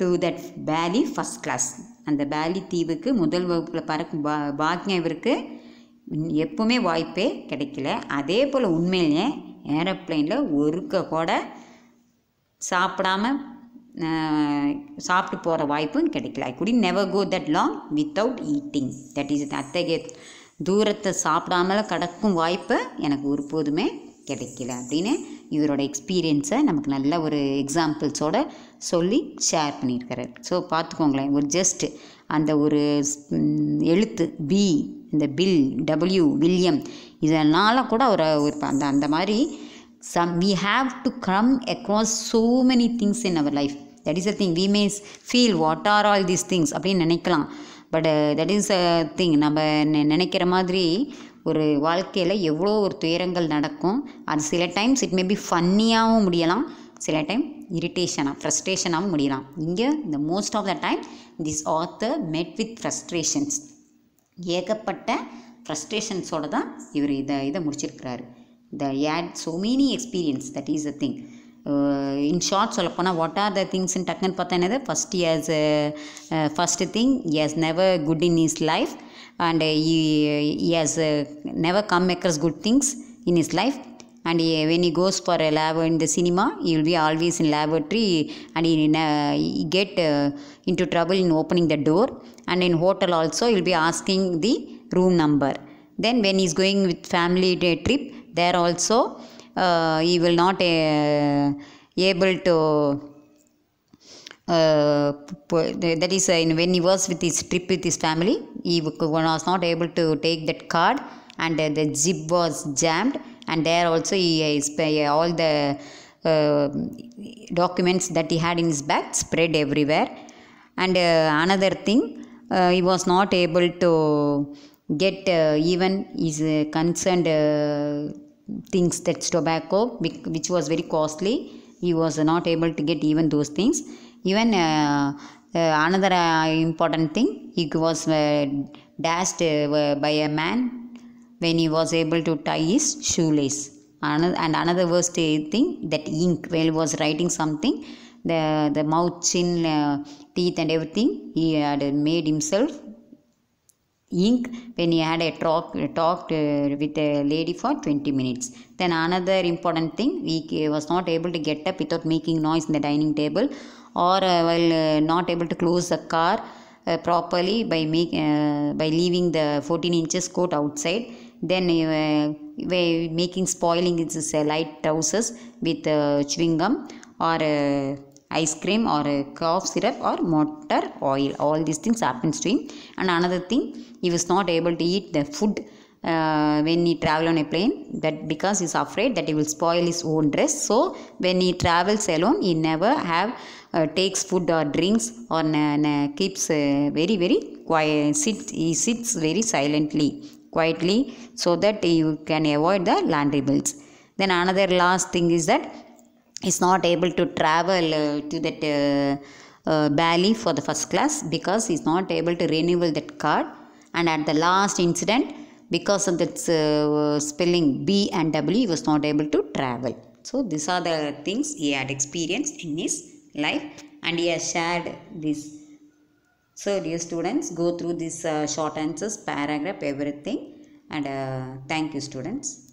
to that Bali first class. அந்த Bali தீவுக்கு முதல் வகுப்பில் பறக்கும் பாக்கியம் இவருக்கு எப்பவுமே வாய்ப்பே கிடைக்கல. அதே போல் உண்மையிலேயே ஏரோப்ளைனில் ஒருக்க கூட சாப்பிட்டு போகிற வாய்ப்பும் கிடைக்கல. ஐ couldn't never go that long without eating. That is அத்தகைய தூரத்தை சாப்பிடாமல கடக்கும் வாய்ப்பை எனக்கு ஒருபோதுமே கிடைக்கல அப்படின்னு இவரோட எக்ஸ்பீரியன்ஸை நமக்கு நல்ல ஒரு எக்ஸாம்பிள்ஸோட சொல்லி ஷேர் பண்ணியிருக்காரு. ஸோ பார்த்துக்கோங்களேன், ஒரு ஜஸ்ட் அந்த ஒரு எழுத்து பி, இந்த பில், டபிள்யூ, வில்லியம், இதனால் கூட ஒரு அந்த மாதிரி we have to come across so many things in our life. That is the thing. We may feel what are all these things அப்படின்னு நினைக்கலாம். But that is a thing. நம்ம நினைக்கிற மாதிரி ஒரு வாழ்க்கையில் எவ்வளோ ஒரு துயரங்கள் நடக்கும். அது சில டைம்ஸ் இட் மே பி ஃபன்னியாகவும் முடியலாம், சில டைம் இரிட்டேஷனாக, ஃப்ரஸ்ட்ரேஷனாகவும் முடியலாம். இங்கே இந்த most of the time this author met with frustrations. ஏகப்பட்ட ஃப்ரஸ்ட்ரேஷன்ஸோடு தான் இவர் இதை முடிச்சிருக்கிறாரு. had so many experience. That is the thing. In short சொல்லப்போனால் what are the things in டக்குன்னு பார்த்தா என்னது, first thing, he has never good in his life and he has never come across good things in his life. And when he goes for a lab in the cinema, he will be always in laboratory and he get into trouble in opening the door. And in hotel also he will be asking the room number. Then when he is going with family day trip, there also he will not able to that is when he was with his trip with his family, he was not able to take that card, and the zip was jammed, and there also he all the uh, documents that he had in his bag spread everywhere. And another thing, he was not able to get even his concerned things, that's tobacco, which was very costly. He was not able to get even those things. Even another important thing, he was dashed by a man when he was able to tie his shoelace. And another worst thing, that ink, while he was writing something, the mouth, chin, teeth and everything, he had made himself ink when he had a talk with a lady for 20 minutes. Then another important thing, he was not able to get up without making noise in the dining table, or while not able to close the car properly by leaving the 14 inches coat outside. Then making spoiling its light trousers with chewing gum, or ice cream, or cough syrup, or motor oil. All these things happens to him. And another thing, he was not able to eat the food when he travel on a plane, that because he's afraid that he will spoil his own dress. So when he travels alone, he never have takes food or drinks, or keeps very very quiet. He sits very silently, quietly, so that you can avoid the laundry bills. Then another last thing is that is not able to travel to that Bali for the first class, because he is not able to renew that card. And at the last incident, because of that spelling B and W, he was not able to travel. So these are the things he had experienced in his life, and he has shared this. So dear students, go through this short answers, paragraph, everything, and thank you students.